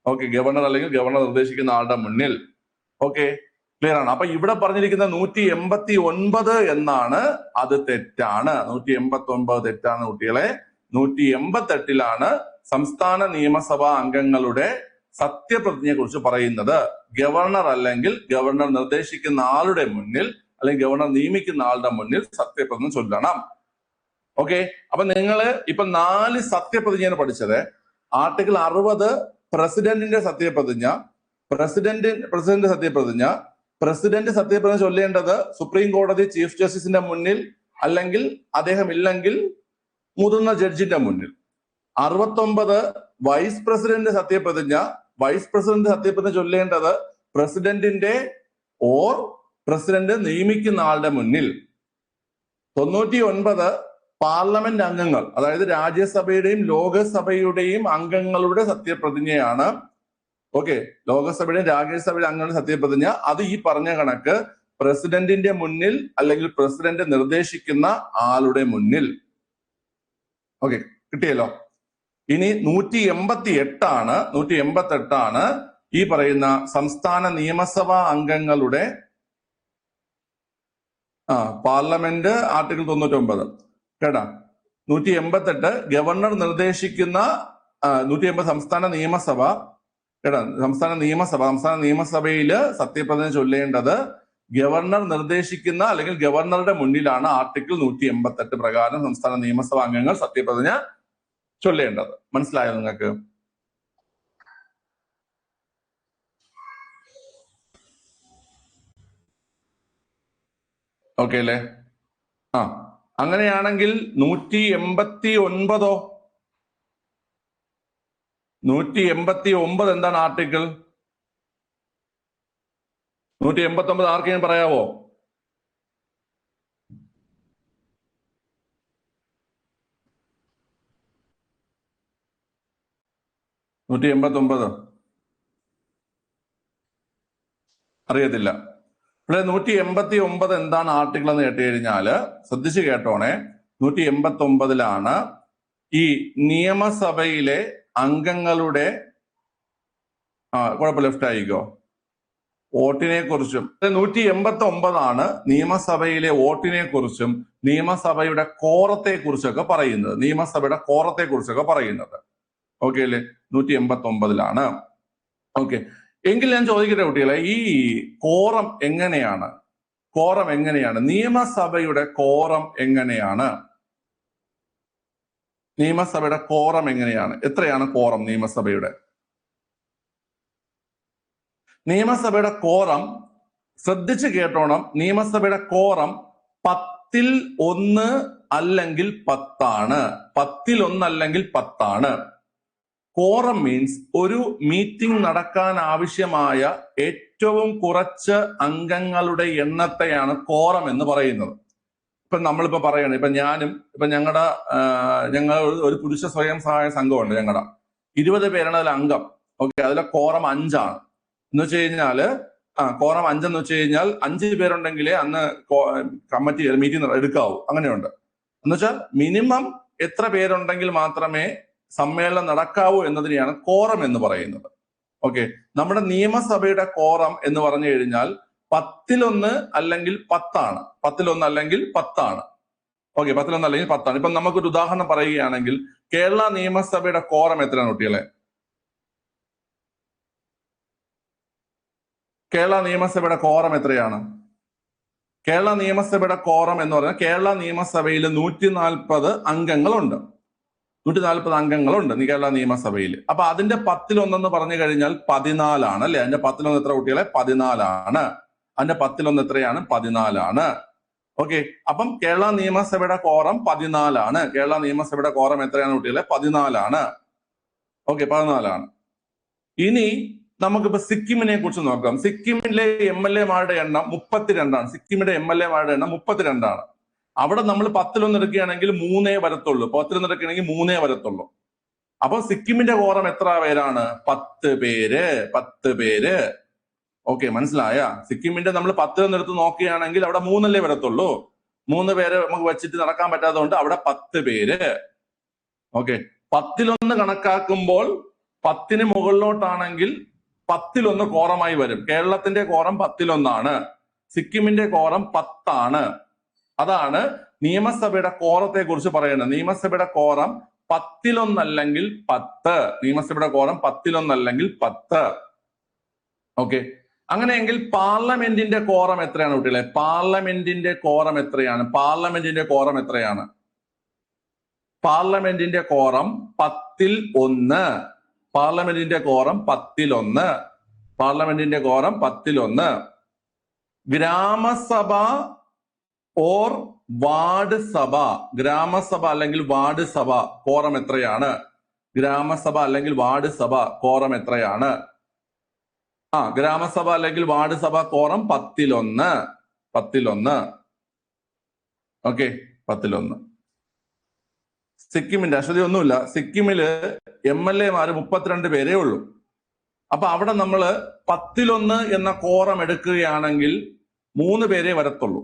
ഓക്കെ, ഗവർണർ അല്ലെങ്കിൽ ഗവർണർ നിർദ്ദേശിക്കുന്ന ആളുടെ മുന്നിൽ. ഓക്കെ, ക്ലിയർ ആണ്. അപ്പൊ ഇവിടെ പറഞ്ഞിരിക്കുന്ന 189 എന്നാണ്, അത് തെറ്റാണ്. 189 തെറ്റാണ് കുട്ടികളെ. 188 സംസ്ഥാന നിയമസഭാ അംഗങ്ങളുടെ സത്യപ്രതിജ്ഞയെ കുറിച്ച് പറയുന്നത്. ഗവർണർ അല്ലെങ്കിൽ ഗവർണർ നിർദ്ദേശിക്കുന്ന ആളുടെ മുന്നിൽ അല്ലെങ്കിൽ ഗവർണർ നിയമിക്കുന്ന ആളുടെ മുന്നിൽ സത്യപ്രതിജ്ഞ ചൊല്ലണം. ഓക്കെ, അപ്പൊ നിങ്ങള് ഇപ്പൊ 4 സത്യപ്രതിജ്ഞയാണ് പഠിച്ചത്. ആർട്ടിക്കിൾ 60 പ്രസിഡന്റിന്റെ സത്യപ്രതിജ്ഞ. പ്രസിഡന്റ് സത്യപ്രതിജ്ഞ ചൊല്ലേണ്ടത് സുപ്രീം കോടതി ചീഫ് ജസ്റ്റിസിന്റെ മുന്നിൽ, അല്ലെങ്കിൽ അദ്ദേഹം ഇല്ലെങ്കിൽ മുതിർന്ന ജഡ്ജിന്റെ മുന്നിൽ. 69 വൈസ് പ്രസിഡന്റ് സത്യപ്രതിജ്ഞ ചൊല്ലേണ്ടത് പ്രസിഡന്റിന്റെ പ്രസിഡന്റ് നിയമിക്കുന്ന ആളുടെ മുന്നിൽ. 99 പാർലമെന്റ് അംഗങ്ങൾ, അതായത് രാജ്യസഭയുടെയും ലോകസഭയുടെയും അംഗങ്ങളുടെ സത്യപ്രതിജ്ഞയാണ്. ഓക്കെ, ലോകസഭയുടെയും രാജ്യസഭയുടെ അംഗങ്ങളുടെ സത്യപ്രതിജ്ഞ അത് ഈ പറഞ്ഞ കണക്ക് പ്രസിഡന്റിന്റെ മുന്നിൽ അല്ലെങ്കിൽ പ്രസിഡന്റ് നിർദ്ദേശിക്കുന്ന ആളുടെ മുന്നിൽ. ഓക്കെ, കിട്ടിയല്ലോ. ഇനി 188 ഈ പറയുന്ന സംസ്ഥാന നിയമസഭാ അംഗങ്ങളുടെ പാർലമെന്റ് ആർട്ടിക്കിൾ 99 കേട്ടാ. 188 ഗവർണർ നിർദ്ദേശിക്കുന്ന 180 സംസ്ഥാന നിയമസഭയില് സത്യപ്രതിജ്ഞ ചൊല്ലേണ്ടത് ഗവർണർ നിർദ്ദേശിക്കുന്ന അല്ലെങ്കിൽ ഗവർണറുടെ മുന്നിലാണ്. ആർട്ടിക്കിൾ 188 പ്രകാരം സംസ്ഥാന നിയമസഭാ അംഗങ്ങൾ സത്യപ്രതിജ്ഞ ചൊല്ലേണ്ടത്. മനസ്സിലായോ നിങ്ങൾക്ക്? ഓക്കെ അല്ലേ? അങ്ങനെയാണെങ്കിൽ 189 എന്താണ് ആർട്ടിക്കിൾ? 189 ആർക്കെങ്കിലും പറയാവോ? അറിയത്തില്ല. ഇവിടെ 189 എന്താണ് ആർട്ടിക്കിൾ എന്ന് കേട്ട് കഴിഞ്ഞാല് ശ്രദ്ധിച്ചു കേട്ടോണേ. 189 ഈ നിയമസഭയിലെ അംഗങ്ങളുടെ കുഴപ്പം ലെഫ്റ്റ് ആയിക്കോ വോട്ടിനെ കുറിച്ചും. 189 നിയമസഭയിലെ വോട്ടിനെ കുറിച്ചും നിയമസഭയുടെ കോറത്തെ കുറിച്ചൊക്കെ പറയുന്നത്. ഓക്കെ അല്ലേ? 189 ഓക്കെ. എങ്കിൽ ഞാൻ ചോദിക്കട്ടെ കുട്ടികളെ, ഈ കോറം എങ്ങനെയാണ്? നിയമസഭയുടെ കോറം എങ്ങനെയാണ്? എത്രയാണ് കോറം നിയമസഭയുടെ? കോറം ശ്രദ്ധിച്ച് കേട്ടോണം. നിയമസഭയുടെ കോറം 10ൽ 1 അല്ലെങ്കിൽ 10 കോറം മീൻസ് ഒരു മീറ്റിംഗ് നടക്കാൻ ആവശ്യമായ ഏറ്റവും കുറച്ച് അംഗങ്ങളുടെ എണ്ണത്തെയാണ് കോറം എന്ന് പറയുന്നത്. ഇപ്പൊ നമ്മളിപ്പോ പറയണം, ഞങ്ങൾ ഒരു പുരുഷ സ്വയം സഹായ സംഘമുണ്ട്. ഞങ്ങളുടെ 20 പേരാണ് അതിൽ അംഗം. ഓക്കെ, അതിലെ കോറം 5 എന്ന് വെച്ച് കഴിഞ്ഞാല് കോറം 5 എന്ന് വെച്ച് കഴിഞ്ഞാൽ 5 പേരുണ്ടെങ്കിലേ അന്ന് കമ്മിറ്റി മീറ്റിംഗ് എടുക്കാവൂ. അങ്ങനെയുണ്ട്. എന്ന് വെച്ചാൽ മിനിമം എത്ര പേരുണ്ടെങ്കിൽ മാത്രമേ സമ്മേളനം നടക്കാവൂ എന്നതിനെയാണ് കോറം എന്ന് പറയുന്നത്. ഓക്കെ, നമ്മുടെ നിയമസഭയുടെ കോറം എന്ന് പറഞ്ഞു കഴിഞ്ഞാൽ 10ൽ 1 അല്ലെങ്കിൽ 10 10ൽ 1 അല്ലെങ്കിൽ 10 ഓക്കെ, 10ൽ 1 അല്ലെങ്കിൽ 10 ഇപ്പൊ നമുക്കൊരു ഉദാഹരണം പറയുകയാണെങ്കിൽ കേരള നിയമസഭയുടെ കോറം എത്രയാണ് കുട്ടികളെ? കേരള നിയമസഭയുടെ കോറം എത്രയാണ്? കേരള നിയമസഭയുടെ കോറം എന്ന് പറഞ്ഞാൽ കേരള നിയമസഭയിൽ 140 അംഗങ്ങളുണ്ട്. 140 അംഗങ്ങളുണ്ട് കേരള നിയമസഭയിൽ. അപ്പൊ അതിന്റെ 10ൽ 1 എന്ന് പറഞ്ഞു കഴിഞ്ഞാൽ 14 അല്ലെ? അതിന്റെ 10ൽ 1 എത്ര കുട്ടികളെ? 14 അതിന്റെ 10 എത്രയാണ്? 14. ഓക്കെ, അപ്പം കേരള നിയമസഭയുടെ കോറം 14. കേരള നിയമസഭയുടെ കോറം എത്രയാണ് കുട്ടികളെ? 14. ഓക്കെ, 14. ഇനി നമുക്കിപ്പോ സിക്കിമിനെ കുറിച്ച് നോക്കാം. സിക്കിമിലെ MLA മാരുടെ എണ്ണം 32. സിക്കിമിന്റെ MLA മാരുടെ എണ്ണം 32. അവിടെ നമ്മൾ 10 എടുക്കുകയാണെങ്കിൽ 3 വരത്തുള്ളൂ. 10 എടുക്കുകയാണെങ്കിൽ 3 വരത്തുള്ളൂ. അപ്പൊ സിക്കിമിന്റെ കോറം എത്ര പേരാണ്? 10 പേര്. 10 പേര്. ഓക്കെ, മനസ്സിലായ? സിക്കിമിന്റെ നമ്മൾ 10 എടുത്ത് നോക്കുകയാണെങ്കിൽ അവിടെ 3 വരത്തുള്ളൂ. 3 പേര് നമുക്ക് വെച്ചിട്ട് നടക്കാൻ പറ്റാത്തതുകൊണ്ട് അവിടെ 10 പേര്. ഓക്കെ, 10 കണക്കാക്കുമ്പോൾ 10 മുകളിലോട്ടാണെങ്കിൽ 10 കോറമായി വരും. കേരളത്തിന്റെ കോറം 10 സിക്കിമിന്റെ കോറം 10. അതാണ് നിയമസഭയുടെ കോറത്തെ കുറിച്ച് പറയുന്നത്. നിയമസഭയുടെ കോറം 10 അല്ലെങ്കിൽ 10. നിയമസഭയുടെ കോറം 10 അല്ലെങ്കിൽ 10. ഓക്കെ, അങ്ങനെയെങ്കിൽ പാർലമെന്റിന്റെ കോറം എത്രയാണ് കുട്ടികളെ? പാർലമെന്റിന്റെ കോറം എത്രയാണ്? പാർലമെന്റിന്റെ കോറം എത്രയാണ്? പാർലമെന്റിന്റെ കോറം 10-1. പാർലമെന്റിന്റെ കോറം 10-1. പാർലമെന്റിന്റെ കോറം 10-1. ഗ്രാമസഭ ഓർ വാർഡ് സഭ, ഗ്രാമസഭ അല്ലെങ്കിൽ വാർഡ് സഭ കോറം എത്രയാണ്? ഗ്രാമസഭ അല്ലെങ്കിൽ വാർഡ് സഭ കോറം എത്രയാണ്? ഗ്രാമസഭ അല്ലെങ്കിൽ വാർഡ് സഭ കോറം 10-1. 10-1. ഓക്കെ, 10-1. സിക്കിമിന്റെ അശ്വതി ഒന്നുമില്ല. സിക്കിമില് MLA മാര് 32 പേരേ ഉള്ളൂ. അപ്പൊ അവിടെ നമ്മൾ 10-1 എന്ന കോറം എടുക്കുകയാണെങ്കിൽ 3 പേരേ വരത്തുള്ളൂ.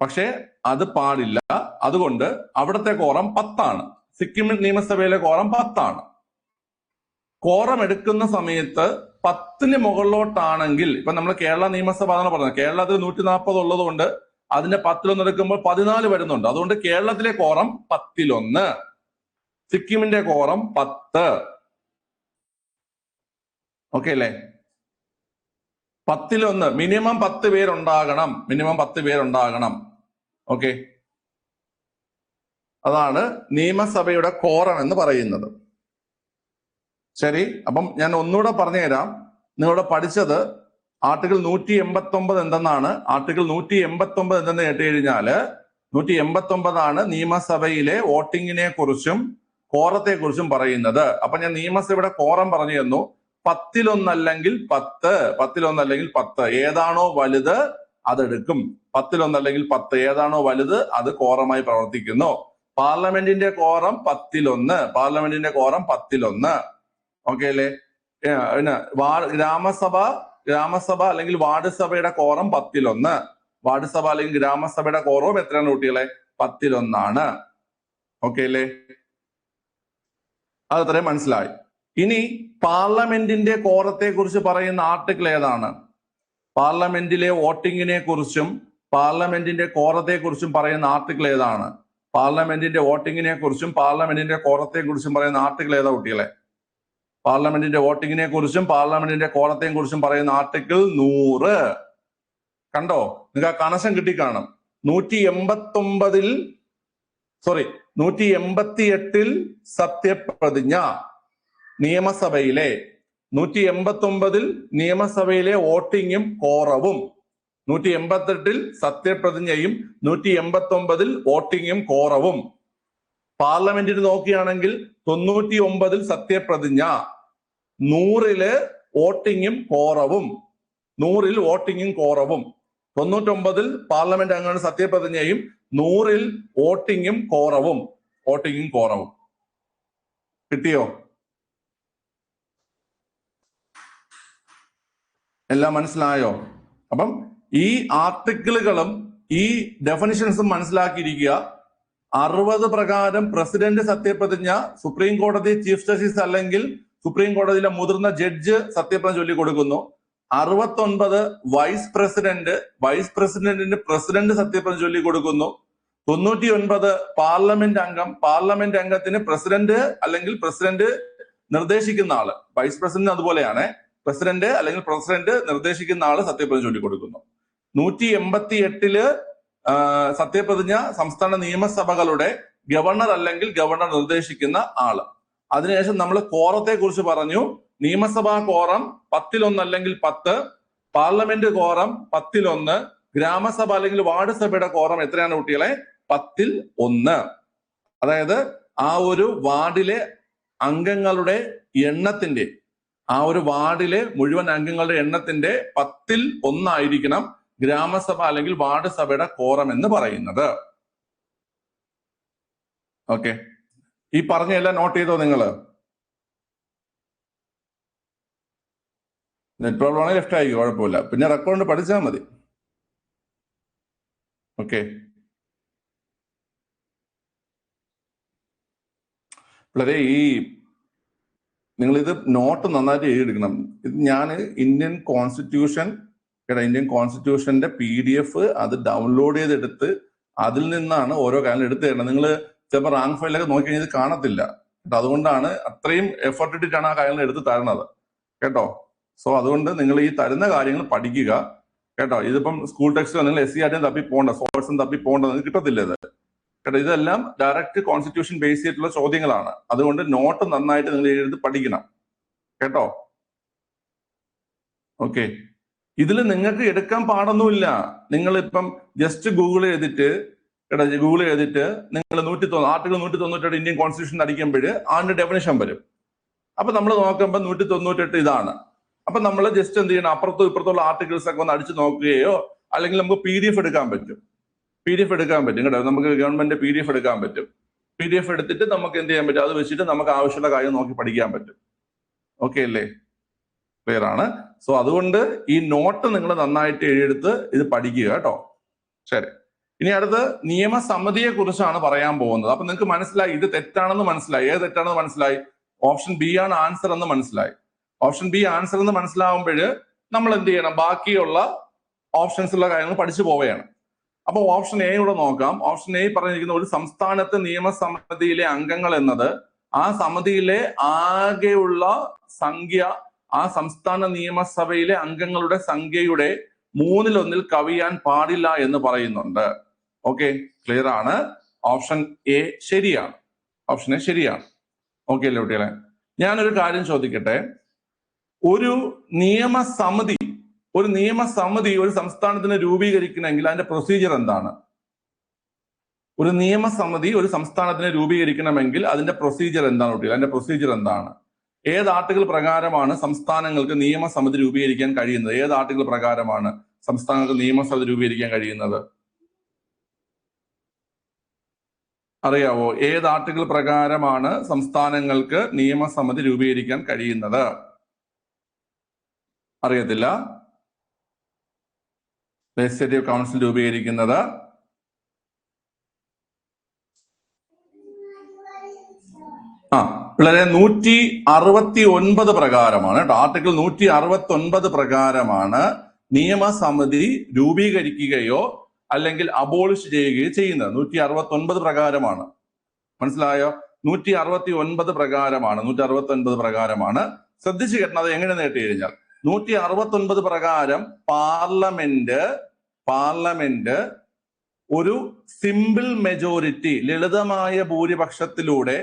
പക്ഷെ അത് പാടില്ല. അതുകൊണ്ട് അവിടുത്തെ കോറം 10. സിക്കിം നിയമസഭയിലെ കോറം 10. കോറം എടുക്കുന്ന സമയത്ത് 10 മുകളിലോട്ടാണെങ്കിൽ, ഇപ്പൊ നമ്മൾ കേരള നിയമസഭ എന്നാണ് പറഞ്ഞത്. കേരളത്തിൽ 140 ഉള്ളത് കൊണ്ട് അതിന്റെ 10 എടുക്കുമ്പോൾ 14 വരുന്നുണ്ട്. അതുകൊണ്ട് കേരളത്തിലെ കോറം 10-1. സിക്കിമിന്റെ കോറം 10. ഓക്കെ അല്ലേ? 10-1. മിനിമം 10 പേരുണ്ടാകണം. മിനിമം 10 പേരുണ്ടാകണം. ഓക്കെ, അതാണ് നിയമസഭയുടെ കോറം എന്ന് പറയുന്നത്. ശരി, അപ്പം ഞാൻ ഒന്നുകൂടെ പറഞ്ഞുതരാം. നിങ്ങളുടെ പഠിച്ചത് ആർട്ടിക്കിൾ 189 എന്തെന്നാണ്. ആർട്ടിക്കിൾ 189 എന്തെന്ന് കേട്ട് കഴിഞ്ഞാല് 189 നിയമസഭയിലെ വോട്ടിങ്ങിനെ കുറിച്ചും കോറത്തെ കുറിച്ചും പറയുന്നത്. അപ്പൊ ഞാൻ നിയമസഭയുടെ കോറം പറഞ്ഞു തന്നു. 10-1 അല്ലെങ്കിൽ 10. 10-1 അല്ലെങ്കിൽ 10. ഏതാണോ വലുത് അതെടുക്കും. 10-1 അല്ലെങ്കിൽ 10 ഏതാണോ വലുത് അത് കോറമായി പ്രവർത്തിക്കുന്നു. പാർലമെന്റിന്റെ കോറം 10-1. പാർലമെന്റിന്റെ കോറം 10-1. ഓക്കെ അല്ലേ? പിന്നെ ഗ്രാമസഭ അല്ലെങ്കിൽ വാർഡ് സഭയുടെ കോറം 10-1. വാർഡ് സഭ അല്ലെങ്കിൽ ഗ്രാമസഭയുടെ കോറവും എത്രയാണ് കുട്ടികളെ? 10-1. ഓക്കെ അല്ലേ? അതത്രയും മനസ്സിലായി. ഇനി പാർലമെന്റിന്റെ കോറത്തെ കുറിച്ച് പറയുന്ന ആർട്ടിക്കിൾ ഏതാണ്? പാർലമെന്റിലെ വോട്ടിങ്ങിനെ കുറിച്ചും പാർലമെന്റിന്റെ കോറത്തെ കുറിച്ചും പറയുന്ന ആർട്ടിക്കിൾ ഏതാണ്? പാർലമെന്റിന്റെ വോട്ടിങ്ങിനെ കുറിച്ചും പാർലമെന്റിന്റെ കോറത്തെ കുറിച്ചും പറയുന്ന ആർട്ടിക്കിൾ ഏതാ കുട്ടികളെ? പാർലമെന്റിന്റെ വോട്ടിങ്ങിനെ കുറിച്ചും പാർലമെന്റിന്റെ കോറത്തെയും കുറിച്ചും പറയുന്ന ആർട്ടിക്കിൾ 100. കണ്ടോ? നിങ്ങൾക്ക് ആ കണക്ഷൻ കിട്ടിക്കാണും. 188 സത്യപ്രതിജ്ഞ നിയമസഭയിലെ 189 നിയമസഭയിലെ വോട്ടിങ്ങും കോറവും, 188 സത്യപ്രതിജ്ഞയും 189 വോട്ടിങ്ങും കോറവും. പാർലമെന്റിന് നോക്കുകയാണെങ്കിൽ 99 സത്യപ്രതിജ്ഞ, 100 വോട്ടിങ്ങും കോറവും. 100 വോട്ടിങ്ങും കോറവും. 99 പാർലമെന്റ് അംഗങ്ങളുടെ സത്യപ്രതിജ്ഞയും 100 വോട്ടിങ്ങും കോറവും. വോട്ടിങ്ങും കോറവും. കിട്ടിയോ? എല്ലാം മനസ്സിലായോ? അപ്പം ഈ ആർട്ടിക്കിളുകളും ഈ ഡെഫിനിഷൻസും മനസ്സിലാക്കിയിരിക്കുക. 60 പ്രകാരം പ്രസിഡന്റ് സത്യപ്രതിജ്ഞ, സുപ്രീം കോടതി ചീഫ് ജസ്റ്റിസ് അല്ലെങ്കിൽ സുപ്രീം കോടതിയിലെ മുതിർന്ന ജഡ്ജ് സത്യപ്രതിജ്ഞ ചൊല്ലിക്കൊടുക്കുന്നു. 69 വൈസ് പ്രസിഡന്റിന് പ്രസിഡന്റ് സത്യപ്രതിജ്ഞ ചൊല്ലിക്കൊടുക്കുന്നു. 99 പാർലമെന്റ് അംഗത്തിന് പ്രസിഡന്റ് അല്ലെങ്കിൽ പ്രസിഡന്റ് നിർദ്ദേശിക്കുന്ന ആള്, വൈസ് പ്രസിഡന്റ് അതുപോലെയാണ്, പ്രസിഡന്റ് അല്ലെങ്കിൽ പ്രസിഡന്റ് നിർദ്ദേശിക്കുന്ന ആള് സത്യപ്രതിജ്ഞ ചൊല്ലിക്കൊടുക്കുന്നു. 188 സത്യപ്രതിജ്ഞ സംസ്ഥാന നിയമസഭകളുടെ ഗവർണർ അല്ലെങ്കിൽ ഗവർണർ നിർദ്ദേശിക്കുന്ന ആള്. അതിനുശേഷം നമ്മൾ കോറത്തെ കുറിച്ച് പറഞ്ഞു. നിയമസഭാ കോറം 10-1 അല്ലെങ്കിൽ 10. പാർലമെന്റ് കോറം 10-1, ഗ്രാമസഭ അല്ലെങ്കിൽ വാർഡ് സഭയുടെ കോറം എത്രയാണ് കുട്ടികളെ? 10-1. അതായത് ആ ഒരു വാർഡിലെ അംഗങ്ങളുടെ എണ്ണത്തിന്റെ, ആ ഒരു വാർഡിലെ മുഴുവൻ അംഗങ്ങളുടെ എണ്ണത്തിന്റെ 10-1 ആയിരിക്കണം ഗ്രാമസഭ അല്ലെങ്കിൽ വാർഡ് സഭയുടെ കോറം എന്ന് പറയുന്നത്. ഓക്കെ, ഈ പറഞ്ഞെല്ലാം നോട്ട് ചെയ്തോ നിങ്ങള്? നെറ്റ് പ്രോബ്ലം ആണെങ്കിൽ ലെഫ്റ്റ് ആയിരിക്കും, കുഴപ്പമില്ല. പിന്നെ റെക്കോർഡ് പഠിച്ചാൽ മതി. ഓക്കെ, വളരെ ഈ നിങ്ങളിത് നോട്ട് നന്നായിട്ട് എഴുതിയെടുക്കണം. ഇത് ഞാൻ ഇന്ത്യൻ കോൺസ്റ്റിറ്റ്യൂഷൻ, ഇന്ത്യൻ കോൺസ്റ്റിറ്റ്യൂഷന്റെ PDF അത് ഡൗൺലോഡ് ചെയ്തെടുത്ത് അതിൽ നിന്നാണ് ഓരോ കാര്യം എടുത്തു തരണം. നിങ്ങൾ ചിലപ്പോൾ റാങ്ക് ഫയലൊക്കെ നോക്കി കഴിഞ്ഞാൽ കാണത്തില്ല കേട്ടോ. അതുകൊണ്ടാണ് അത്രയും എഫർട്ട് ഇട്ടിട്ടാണ് ആ കാര്യങ്ങൾ എടുത്ത് തരുന്നത് കേട്ടോ. സോ അതുകൊണ്ട് നിങ്ങൾ ഈ തരുന്ന കാര്യങ്ങൾ പഠിക്കുക കേട്ടോ. ഇതിപ്പം സ്കൂൾ ടെക്സ്റ്റ് നിങ്ങൾ SCRT തപ്പി പോകണ്ട, സോഴ്സും തപ്പി പോകണ്ട, നിങ്ങൾക്ക് കിട്ടത്തില്ല ഇത് കേട്ടോ. ഇതെല്ലാം ഡയറക്റ്റ് കോൺസ്റ്റിറ്റ്യൂഷൻ ബേസ് ചെയ്തിട്ടുള്ള ചോദ്യങ്ങളാണ്. അതുകൊണ്ട് നോട്ട് നന്നായിട്ട് നിങ്ങൾ എഴുതി പഠിക്കണം കേട്ടോ. ഓക്കെ, ഇതിൽ നിങ്ങൾക്ക് എടുക്കാൻ പാടൊന്നുമില്ല. നിങ്ങളിപ്പം ജസ്റ്റ് ഗൂഗിൾ ചെയ്തിട്ട് കേട്ടോ, ഗൂഗിൾ ചെയ്തിട്ട് നിങ്ങൾ ആർട്ടിക്കിൾ 198 ഇന്ത്യൻ കോൺസ്റ്റിറ്റ്യൂഷൻ അടിക്കുമ്പോൾ അതിന്റെ ഡെഫിനിഷൻ വരും. അപ്പൊ നമ്മൾ നോക്കുമ്പോൾ 198 ഇതാണ്. അപ്പൊ നമ്മൾ ജസ്റ്റ് എന്ത് ചെയ്യണം, അപ്പുറത്തും ഇപ്പുറത്തുള്ള ആർട്ടിക്കിൾസ് ഒക്കെ ഒന്ന് അടിച്ചു നോക്കുകയോ അല്ലെങ്കിൽ നമുക്ക് PDF എടുക്കാൻ പറ്റും. PDF എടുക്കാൻ പറ്റും കേട്ടോ. നമുക്ക് ഗവൺമെന്റ് PDF എടുക്കാൻ പറ്റും. PDF എടുത്തിട്ട് നമുക്ക് എന്ത് ചെയ്യാൻ പറ്റും, അത് വെച്ചിട്ട് നമുക്ക് ആവശ്യമുള്ള കാര്യം നോക്കി പഠിക്കാൻ പറ്റും. ഓക്കെ അല്ലേ? ക്ലിയർ ആണ്. സോ അതുകൊണ്ട് ഈ നോട്ട് നിങ്ങൾ നന്നായിട്ട് എഴുതിയെടുത്ത് ഇത് പഠിക്കുക കേട്ടോ. ശരി, ഇനി അടുത്ത് നിയമസമിതിയെ കുറിച്ചാണ് പറയാൻ പോകുന്നത്. അപ്പൊ നിങ്ങൾക്ക് മനസ്സിലായി ഇത് തെറ്റാണെന്ന് മനസ്സിലായി. ഏത് തെറ്റാണെന്ന് മനസ്സിലായി? ഓപ്ഷൻ ബി ആണ് ആൻസർ എന്ന് മനസ്സിലായി. ഓപ്ഷൻ ബി ആൻസർ എന്ന് മനസ്സിലാവുമ്പോൾ നമ്മൾ എന്ത് ചെയ്യണം, ബാക്കിയുള്ള ഓപ്ഷൻസുള്ള കാര്യങ്ങൾ പഠിച്ചു പോവുകയാണ്. അപ്പൊ ഓപ്ഷൻ എ കൂടെ നോക്കാം. ഓപ്ഷൻ എ പറഞ്ഞിരിക്കുന്ന ഒരു സംസ്ഥാനത്ത് നിയമസമിതിയിലെ അംഗങ്ങൾ എന്നത് ആ സമിതിയിലെ ആകെയുള്ള സംഖ്യ ആ സംസ്ഥാന നിയമസഭയിലെ അംഗങ്ങളുടെ സംഖ്യയുടെ 1/3 കവിയാൻ പാടില്ല എന്ന് പറയുന്നുണ്ട്. ഓക്കെ, ക്ലിയർ ആണ്. ഓപ്ഷൻ എ ശരിയാണ്. ഓപ്ഷൻ എ ശരിയാണ്. ഓക്കെ അല്ലേ കുട്ടികളെ? ഞാനൊരു കാര്യം ചോദിക്കട്ടെ. ഒരു നിയമസമിതി ഒരു സംസ്ഥാനത്തിന് രൂപീകരിക്കണമെങ്കിൽ അതിന്റെ പ്രൊസീജിയർ എന്താണ്? ഒരു നിയമസമിതി ഒരു സംസ്ഥാനത്തിന് രൂപീകരിക്കണമെങ്കിൽ അതിന്റെ പ്രൊസീജിയർ എന്താണ് കുട്ടികൾ? അതിന്റെ പ്രൊസീജിയർ എന്താണ്? ഏത് ആർട്ടിക്കിൾ പ്രകാരമാണ് സംസ്ഥാനങ്ങൾക്ക് നിയമസമിതി രൂപീകരിക്കാൻ കഴിയുന്നത്? ഏത് ആർട്ടിക്കിൾ പ്രകാരമാണ് സംസ്ഥാനങ്ങൾക്ക് നിയമസമിതി രൂപീകരിക്കാൻ കഴിയുന്നത്? അറിയാവോ? ഏത് ആർട്ടിക്കിൾ പ്രകാരമാണ് സംസ്ഥാനങ്ങൾക്ക് നിയമസമിതി രൂപീകരിക്കാൻ കഴിയുന്നത്? അറിയത്തില്ല. ലെജിസ്ലേറ്റീവ് കൗൺസിൽ രൂപീകരിക്കുന്നത് പിള്ളേരെ 169 പ്രകാരമാണ് കേട്ടോ. ആർട്ടിക്കിൾ 169 പ്രകാരമാണ് നിയമസമിതി രൂപീകരിക്കുകയോ അല്ലെങ്കിൽ അബോളിഷ് ചെയ്യുകയോ ചെയ്യുന്നത്. 169 പ്രകാരമാണ്. മനസ്സിലായോ? 169 പ്രകാരമാണ്. 169 പ്രകാരമാണ്. ശ്രദ്ധിച്ചു കേട്ടണം. അത് എങ്ങനെ നേട്ടി കഴിഞ്ഞാൽ 169 പ്രകാരം പാർലമെന്റ് ഒരു സിമ്പിൾ മെജോറിറ്റി, ലളിതമായ ഭൂരിപക്ഷത്തിലൂടെ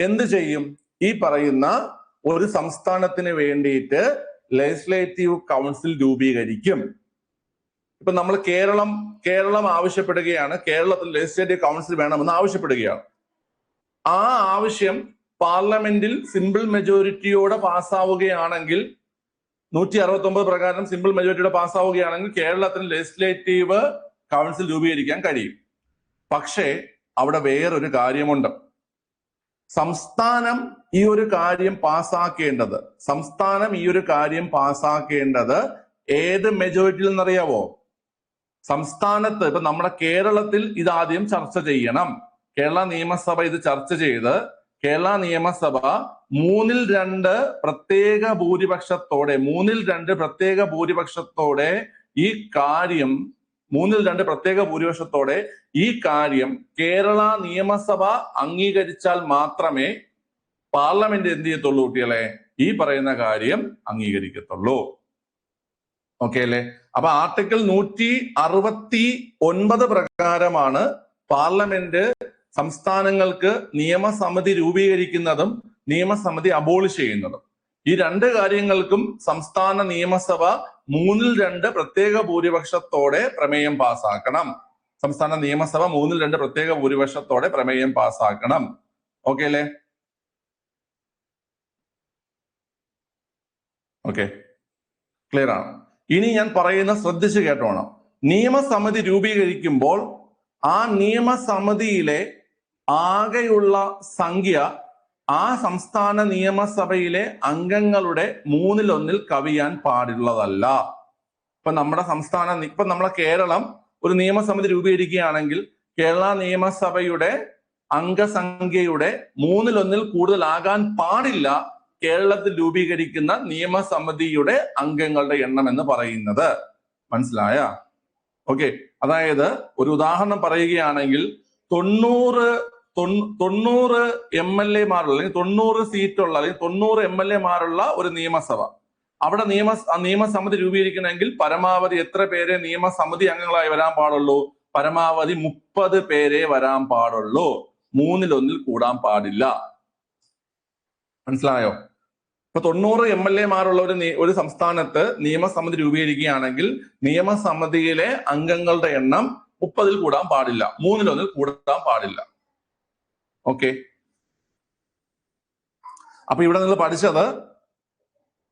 എന്ത് ചെയ്യും? ഈ പറയുന്ന ഒരു സംസ്ഥാനത്തിന് വേണ്ടിയിട്ട് ലെജിസ്ലേറ്റീവ് കൗൺസിൽ രൂപീകരിക്കും. ഇപ്പൊ നമ്മൾ കേരളം ആവശ്യപ്പെടുകയാണ്, കേരളത്തിൽ ലെജിസ്ലേറ്റീവ് കൗൺസിൽ വേണമെന്ന് ആവശ്യപ്പെടുകയാണ്. ആ ആവശ്യം പാർലമെന്റിൽ സിമ്പിൾ മെജോറിറ്റിയോടെ പാസ്സാവുകയാണെങ്കിൽ, 169 പ്രകാരം സിമ്പിൾ മെജോറിറ്റിയോടെ പാസ്സാവുകയാണെങ്കിൽ കേരളത്തിന് ലെജിസ്ലേറ്റീവ് കൗൺസിൽ രൂപീകരിക്കാൻ കഴിയും. പക്ഷേ അവിടെ വേറൊരു കാര്യമുണ്ട്. സംസ്ഥാനം ഈ ഒരു കാര്യം പാസ്സാക്കേണ്ടത് ഏത് മെജോറിറ്റിയിൽ നിന്നറിയാവോ? സംസ്ഥാനത്ത് ഇപ്പൊ നമ്മുടെ കേരളത്തിൽ ഇതാദ്യം ചർച്ച ചെയ്യണം. കേരള നിയമസഭ ഇത് ചർച്ച ചെയ്ത് കേരള നിയമസഭ 2/3 പ്രത്യേക ഭൂരിപക്ഷത്തോടെ ഈ കാര്യം കേരള നിയമസഭ അംഗീകരിച്ചാൽ മാത്രമേ പാർലമെന്റ് എന്ത് ചെയ്യത്തുള്ളൂ കുട്ടികളെ? ഈ പറയുന്ന കാര്യം അംഗീകരിക്കത്തുള്ളൂ. ഓക്കെ അല്ലേ? അപ്പൊ ആർട്ടിക്കിൾ 169 പ്രകാരമാണ് പാർലമെന്റ് സംസ്ഥാനങ്ങൾക്ക് നിയമസമിതി രൂപീകരിക്കുന്നതും നിയമസമിതി അബോളിഷ് ചെയ്യുന്നതും. ഈ രണ്ട് കാര്യങ്ങൾക്കും സംസ്ഥാന നിയമസഭ 2/3 പ്രത്യേക ഭൂരിപക്ഷത്തോടെ പ്രമേയം പാസ്സാക്കണം. സംസ്ഥാന നിയമസഭ 2/3 പ്രത്യേക ഭൂരിപക്ഷത്തോടെ പ്രമേയം പാസ്സാക്കണം. ഓക്കെ അല്ലേ? ഓക്കെ, ക്ലിയർ ആണ്. ഇനി ഞാൻ പറയുന്ന ശ്രദ്ധിച്ചു കേട്ടോണം. നിയമസമിതി രൂപീകരിക്കുമ്പോൾ ആ നിയമസമിതിയിലെ ആകെയുള്ള സംഖ്യ ആ സംസ്ഥാന നിയമസഭയിലെ അംഗങ്ങളുടെ 1/3 കവിയാൻ പാടുള്ളതല്ല. ഇപ്പൊ നമ്മളെ കേരളം ഒരു നിയമസമിതി രൂപീകരിക്കുകയാണെങ്കിൽ കേരള നിയമസഭയുടെ അംഗസംഖ്യയുടെ 1/3 കൂടുതലാകാൻ പാടില്ല കേരളത്തിൽ രൂപീകരിക്കുന്ന നിയമസമിതിയുടെ അംഗങ്ങളുടെ എണ്ണം എന്ന് പറയുന്നത്. മനസ്സിലായ? ഓക്കെ, അതായത് ഒരു ഉദാഹരണം പറയുകയാണെങ്കിൽ 90 MLA-മാരുള്ള അല്ലെങ്കിൽ 90 സീറ്റുള്ള അല്ലെങ്കിൽ 90 MLA-മാരുള്ള ഒരു നിയമസഭ, അവിടെ നിയമസമിതി രൂപീകരിക്കണമെങ്കിൽ പരമാവധി എത്ര പേരെ നിയമസമിതി അംഗങ്ങളായി വരാൻ പാടുള്ളൂ? പരമാവധി 30 പേരെ വരാൻ പാടുള്ളൂ. 1/3 കൂടാൻ പാടില്ല. മനസ്സിലായോ? ഇപ്പൊ 90 MLA-മാരുള്ള ഒരു സംസ്ഥാനത്ത് നിയമസമിതി രൂപീകരിക്കുകയാണെങ്കിൽ നിയമസമിതിയിലെ അംഗങ്ങളുടെ എണ്ണം 30 കൂടാൻ പാടില്ല, 1/3 കൂടാൻ പാടില്ല. ഓക്കെ, അപ്പൊ ഇവിടെ നിങ്ങൾ പഠിച്ചത്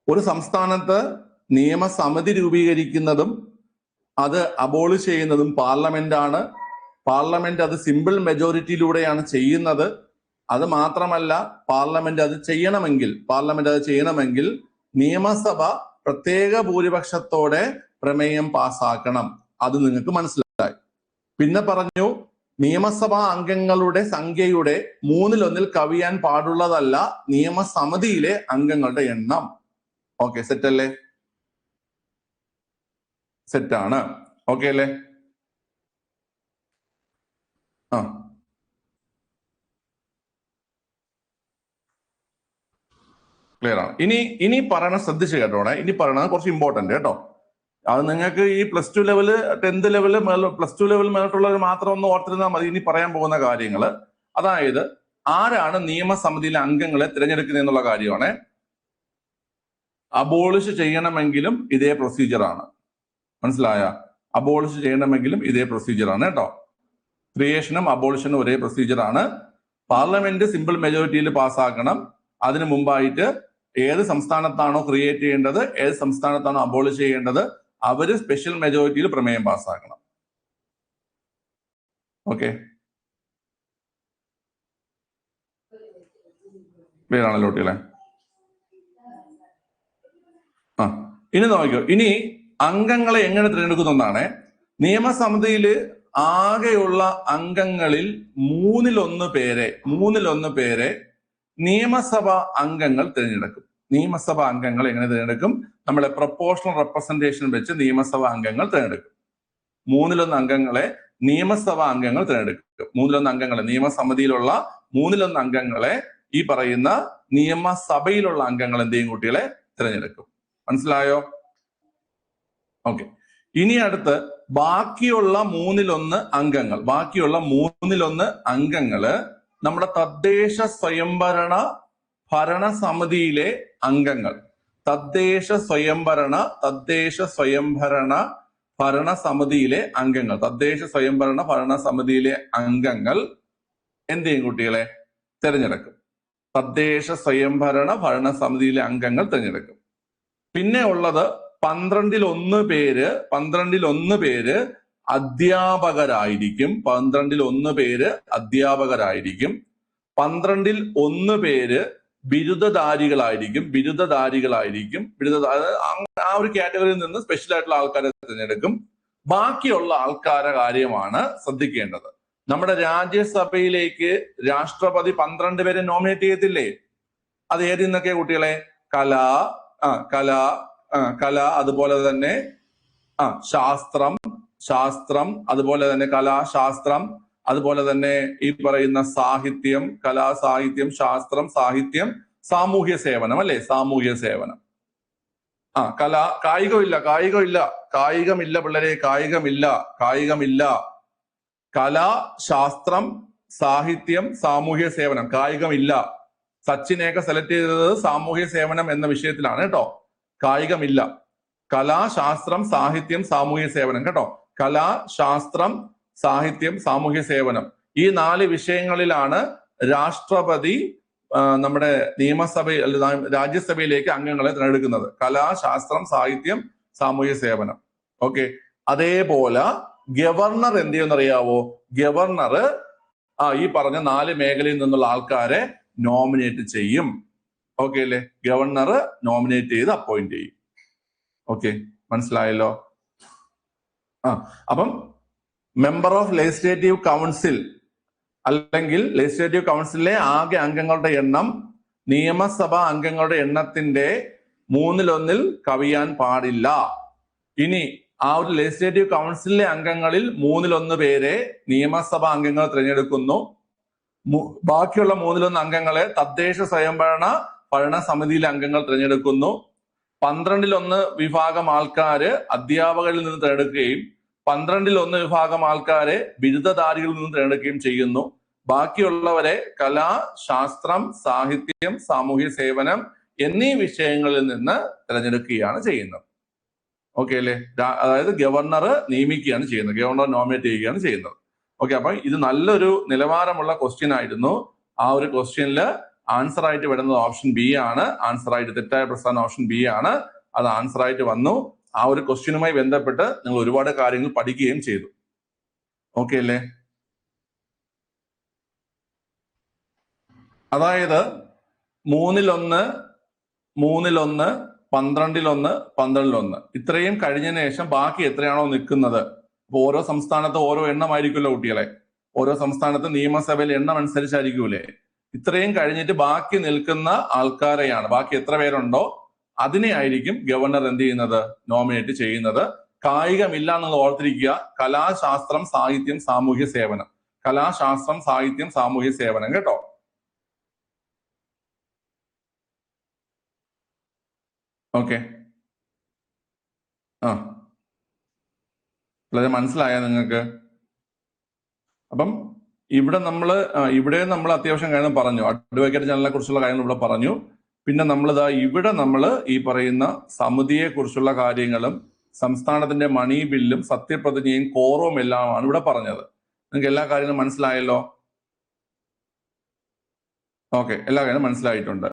ഒരു സംസ്ഥാനത്ത് നിയമസമിതി രൂപീകരിക്കുന്നതും അത് അബോളിഷ് ചെയ്യുന്നതും പാർലമെന്റ് ആണ്. പാർലമെന്റ് അത് സിമ്പിൾ മെജോറിറ്റിയിലൂടെയാണ് ചെയ്യുന്നത്. അത് മാത്രമല്ല, പാർലമെന്റ് അത് ചെയ്യണമെങ്കിൽ നിയമസഭ പ്രത്യേക ഭൂരിപക്ഷത്തോടെ പ്രമേയം പാസ്സാക്കണം. അത് നിങ്ങൾക്ക് മനസ്സിലായി. പിന്നെ പറഞ്ഞു നിയമസഭാ അംഗങ്ങളുടെ സംഖ്യയുടെ 1/3 കവിയാൻ പാടുള്ളതല്ല നിയമസമിതിയിലെ അംഗങ്ങളുടെ എണ്ണം. ഓക്കെ, സെറ്റ് അല്ലേ? സെറ്റാണ്. ഓക്കെ അല്ലേ? ക്ലിയർ ആണ്. ഇനി പറയണ ശ്രദ്ധിച്ച് കേട്ടോടെ. ഇനി പറയണത് കുറച്ച് ഇമ്പോർട്ടന്റ് കേട്ടോ. അത് നിങ്ങൾക്ക് ഈ +2 ലെവല് 10th ലെവല് +2 ലെവൽ മേലോട്ടുള്ളവർ മാത്രം ഒന്ന് ഓർത്തിരുന്നാൽ മതി. ഇനി പറയാൻ പോകുന്ന കാര്യങ്ങൾ, അതായത് ആരാണ് നിയമസമിതിയിലെ അംഗങ്ങളെ തിരഞ്ഞെടുക്കുന്നത് എന്നുള്ള കാര്യമാണ്. അബോളിഷ് ചെയ്യണമെങ്കിലും ഇതേ പ്രൊസീജിയറാണ്. മനസ്സിലായ? അബോളിഷ് ചെയ്യണമെങ്കിലും ഇതേ പ്രൊസീജിയറാണ് കേട്ടോ. ക്രിയേഷനും അബോളിഷനും ഒരേ പ്രൊസീജിയറാണ്. Parliament simple മെജോറിറ്റിയിൽ പാസ്സാക്കണം. അതിനു മുമ്പായിട്ട് ഏത് സംസ്ഥാനത്താണോ ക്രിയേറ്റ് ചെയ്യേണ്ടത്, ഏത് സംസ്ഥാനത്താണോ അബോളിഷ് ചെയ്യേണ്ടത്, അവര് സ്പെഷ്യൽ മെജോറിറ്റിയിൽ പ്രമേയം പാസ്സാക്കണം. ഓക്കെ, ക്ലിയർ ആണല്ലോ കുട്ടികളെ? ഇനി നോക്കിയോ. ഇനി അംഗങ്ങളെ എങ്ങനെ തിരഞ്ഞെടുക്കുന്നതാണ്. നിയമസമിതിയിൽ ആകെയുള്ള അംഗങ്ങളിൽ 1/3 പേരെ നിയമസഭാ അംഗങ്ങൾ തിരഞ്ഞെടുക്കും. നിയമസഭാ അംഗങ്ങൾ എങ്ങനെ തിരഞ്ഞെടുക്കും? നമ്മളെ പ്രൊപ്പോർഷണൽ റെപ്രസെന്റേഷൻ വെച്ച് നിയമസഭാ അംഗങ്ങൾ തിരഞ്ഞെടുക്കും. 1/3 അംഗങ്ങളെ നിയമസഭാ അംഗങ്ങൾ തിരഞ്ഞെടുക്കും. 1/3 അംഗങ്ങളെ നിയമസമിതിയിലുള്ള 1/3 അംഗങ്ങളെ ഈ പറയുന്ന നിയമസഭയിലുള്ള അംഗങ്ങൾ എന്ത് ചെയ്യും? കുട്ടികളെ തിരഞ്ഞെടുക്കും. മനസ്സിലായോ? ഓക്കെ, ഇനി അടുത്ത് ബാക്കിയുള്ള 1/3 അംഗങ്ങള് നമ്മുടെ തദ്ദേശ സ്വയംഭരണ ഭരണസമിതിയിലെ അംഗങ്ങൾ. തദ്ദേശ സ്വയംഭരണ ഭരണസമിതിയിലെ അംഗങ്ങൾ എന്ത് ചെയ്യും? കുട്ടികളെ തിരഞ്ഞെടുക്കും. തദ്ദേശ സ്വയംഭരണ ഭരണസമിതിയിലെ അംഗങ്ങൾ തിരഞ്ഞെടുക്കും. പിന്നെ ഉള്ളത് 12 പേര് അധ്യാപകരായിരിക്കും. 12 പേര് 12 പേര് ബിരുദധാരികളായിരിക്കും. ആ ഒരു കാറ്റഗറിയിൽ നിന്ന് സ്പെഷ്യൽ ആയിട്ടുള്ള ആൾക്കാരെ തിരഞ്ഞെടുക്കും. ബാക്കിയുള്ള ആൾക്കാരുടെ കാര്യമാണ് ശ്രദ്ധിക്കേണ്ടത്. നമ്മുടെ രാജ്യസഭയിലേക്ക് രാഷ്ട്രപതി 12 പേരെ നോമിനേറ്റ് ചെയ്യത്തില്ലേ? അത് ഏതിൽ നിന്നൊക്കെ കുട്ടികളെ? കല, അതുപോലെ തന്നെ ശാസ്ത്രം, അതുപോലെ തന്നെ കലാശാസ്ത്രം, അതുപോലെ തന്നെ ഈ പറയുന്ന സാഹിത്യം, കലാസാഹിത്യം, ശാസ്ത്രം, സാഹിത്യം, സാമൂഹ്യ സേവനം അല്ലെ? സാമൂഹ്യ സേവനം. കായികമില്ല പിള്ളേരെ, കായികമില്ല. കല, ശാസ്ത്രം, സാഹിത്യം, സാമൂഹ്യ സേവനം, കായികമില്ല. സച്ചിനെയൊക്കെ സെലക്ട് ചെയ്തത് സാമൂഹ്യ സേവനം എന്ന വിഷയത്തിലാണ് കേട്ടോ. കായികമില്ല. കല, ശാസ്ത്രം, സാഹിത്യം, സാമൂഹ്യ സേവനം കേട്ടോ. കല, ശാസ്ത്രം, സാഹിത്യം, സാമൂഹ്യ സേവനം, ഈ 4 വിഷയങ്ങളിലാണ് രാഷ്ട്രപതി നമ്മുടെ നിയമസഭയിൽ രാജ്യസഭയിലേക്ക് അംഗങ്ങളെ തിരഞ്ഞെടുക്കുന്നത്. കല, ശാസ്ത്രം, സാഹിത്യം, സാമൂഹ്യ സേവനം. ഓക്കെ. അതേപോലെ ഗവർണർ എന്ത് ചെയ്യുമെന്നറിയാവോ? ഗവർണർ ഈ പറഞ്ഞ 4 മേഖലയിൽ നിന്നുള്ള ആൾക്കാരെ നോമിനേറ്റ് ചെയ്യും. ഓക്കെ അല്ലേ? ഗവർണർ നോമിനേറ്റ് ചെയ്ത് അപ്പോയിന്റ് ചെയ്യും. ഓക്കെ, മനസ്സിലായല്ലോ? അപ്പം മെമ്പർ ഓഫ് ലെജിസ്ലേറ്റീവ് കൗൺസിൽ അല്ലെങ്കിൽ ലെജിസ്ലേറ്റീവ് കൗൺസിലിലെ ആകെ അംഗങ്ങളുടെ എണ്ണം നിയമസഭാ അംഗങ്ങളുടെ എണ്ണത്തിന്റെ 1/3 കവിയാൻ പാടില്ല. ഇനി ആ ഒരു ലെജിസ്ലേറ്റീവ് കൗൺസിലിലെ അംഗങ്ങളിൽ 1/3 പേരെ നിയമസഭാ അംഗങ്ങൾ തിരഞ്ഞെടുക്കുന്നു. ബാക്കിയുള്ള 1/3 അംഗങ്ങളെ തദ്ദേശ സ്വയംഭരണ സമിതിയിലെ അംഗങ്ങൾ തിരഞ്ഞെടുക്കുന്നു. 12 വിഭാഗം ആൾക്കാര് അധ്യാപകരിൽ നിന്ന് തിരഞ്ഞെടുക്കുകയും 12 വിഭാഗം ആൾക്കാരെ ബിരുദധാരികളിൽ നിന്ന് തിരഞ്ഞെടുക്കുകയും ചെയ്യുന്നു. ബാക്കിയുള്ളവരെ കല, ശാസ്ത്രം, സാഹിത്യം, സാമൂഹ്യ സേവനം എന്നീ വിഷയങ്ങളിൽ നിന്ന് തിരഞ്ഞെടുക്കുകയാണ് ചെയ്യുന്നത്. ഓക്കെ അല്ലേ? അതായത് ഗവർണർ നിയമിക്കുകയാണ് ചെയ്യുന്നത്, ഗവർണർ നോമിനേറ്റ് ചെയ്യുകയാണ് ചെയ്യുന്നത്. ഓക്കെ, അപ്പൊ ഇത് നല്ലൊരു നിലവാരമുള്ള ക്വസ്റ്റ്യൻ ആയിരുന്നു. ആ ഒരു ക്വസ്റ്റ്യനിൽ ആൻസർ ആയിട്ട് വരുന്നത് ഓപ്ഷൻ ബി ആണ്. ആൻസർ ആയിട്ട് തെറ്റായ പ്രസ്ഥാനം ഓപ്ഷൻ ബി ആണ്. അത് ആൻസർ ആയിട്ട് വന്നു. ആ ഒരു ക്വസ്റ്റ്യനുമായി ബന്ധപ്പെട്ട് നിങ്ങൾ ഒരുപാട് കാര്യങ്ങൾ പഠിക്കുകയും ചെയ്തു. ഓക്കെ അല്ലേ? അതായത് 1/3, 3/1, 12/1, 12/1 ഇത്രയും കഴിഞ്ഞതിന് ശേഷം ബാക്കി എത്രയാണോ നിൽക്കുന്നത്, അപ്പൊ ഓരോ സംസ്ഥാനത്ത് ഓരോ എണ്ണമായിരിക്കുമല്ലോ കുട്ടികളെ. ഓരോ സംസ്ഥാനത്ത് നിയമസഭയിൽ എണ്ണം അനുസരിച്ചായിരിക്കൂലേ. ഇത്രയും കഴിഞ്ഞിട്ട് ബാക്കി നിൽക്കുന്ന ആൾക്കാരെയാണ്, ബാക്കി എത്ര പേരുണ്ടോ അതിനെ ആയിരിക്കും ഗവർണർ എന്ത് ചെയ്യുന്നത്? നോമിനേറ്റ് ചെയ്യുന്നത്. കായികമില്ല എന്നത് ഓർത്തിരിക്കുക. കലാശാസ്ത്രം, സാഹിത്യം, സാമൂഹ്യ സേവനം. കലാശാസ്ത്രം, സാഹിത്യം, സാമൂഹ്യ സേവനം കേട്ടോ. ഓക്കെ, വളരെ മനസ്സിലായ നിങ്ങൾക്ക്? അപ്പം ഇവിടെ നമ്മൾ അത്യാവശ്യം കാര്യങ്ങൾ പറഞ്ഞു. അഡ്വക്കേറ്റ് ജനറലിനെ കുറിച്ചുള്ള കാര്യങ്ങൾ ഇവിടെ പറഞ്ഞു. പിന്നെ ഇവിടെ നമ്മൾ ഈ പറയുന്ന സമിതിയെ കുറിച്ചുള്ള കാര്യങ്ങളും സംസ്ഥാനത്തിന്റെ മണി ബില്ലും സത്യപ്രതിജ്ഞയും കോറവും എല്ലാമാണ് ഇവിടെ പറഞ്ഞത്. നിങ്ങൾക്ക് എല്ലാ കാര്യങ്ങളും മനസ്സിലായല്ലോ? ഓക്കെ, എല്ലാ കാര്യങ്ങളും മനസ്സിലായിട്ടുണ്ട്.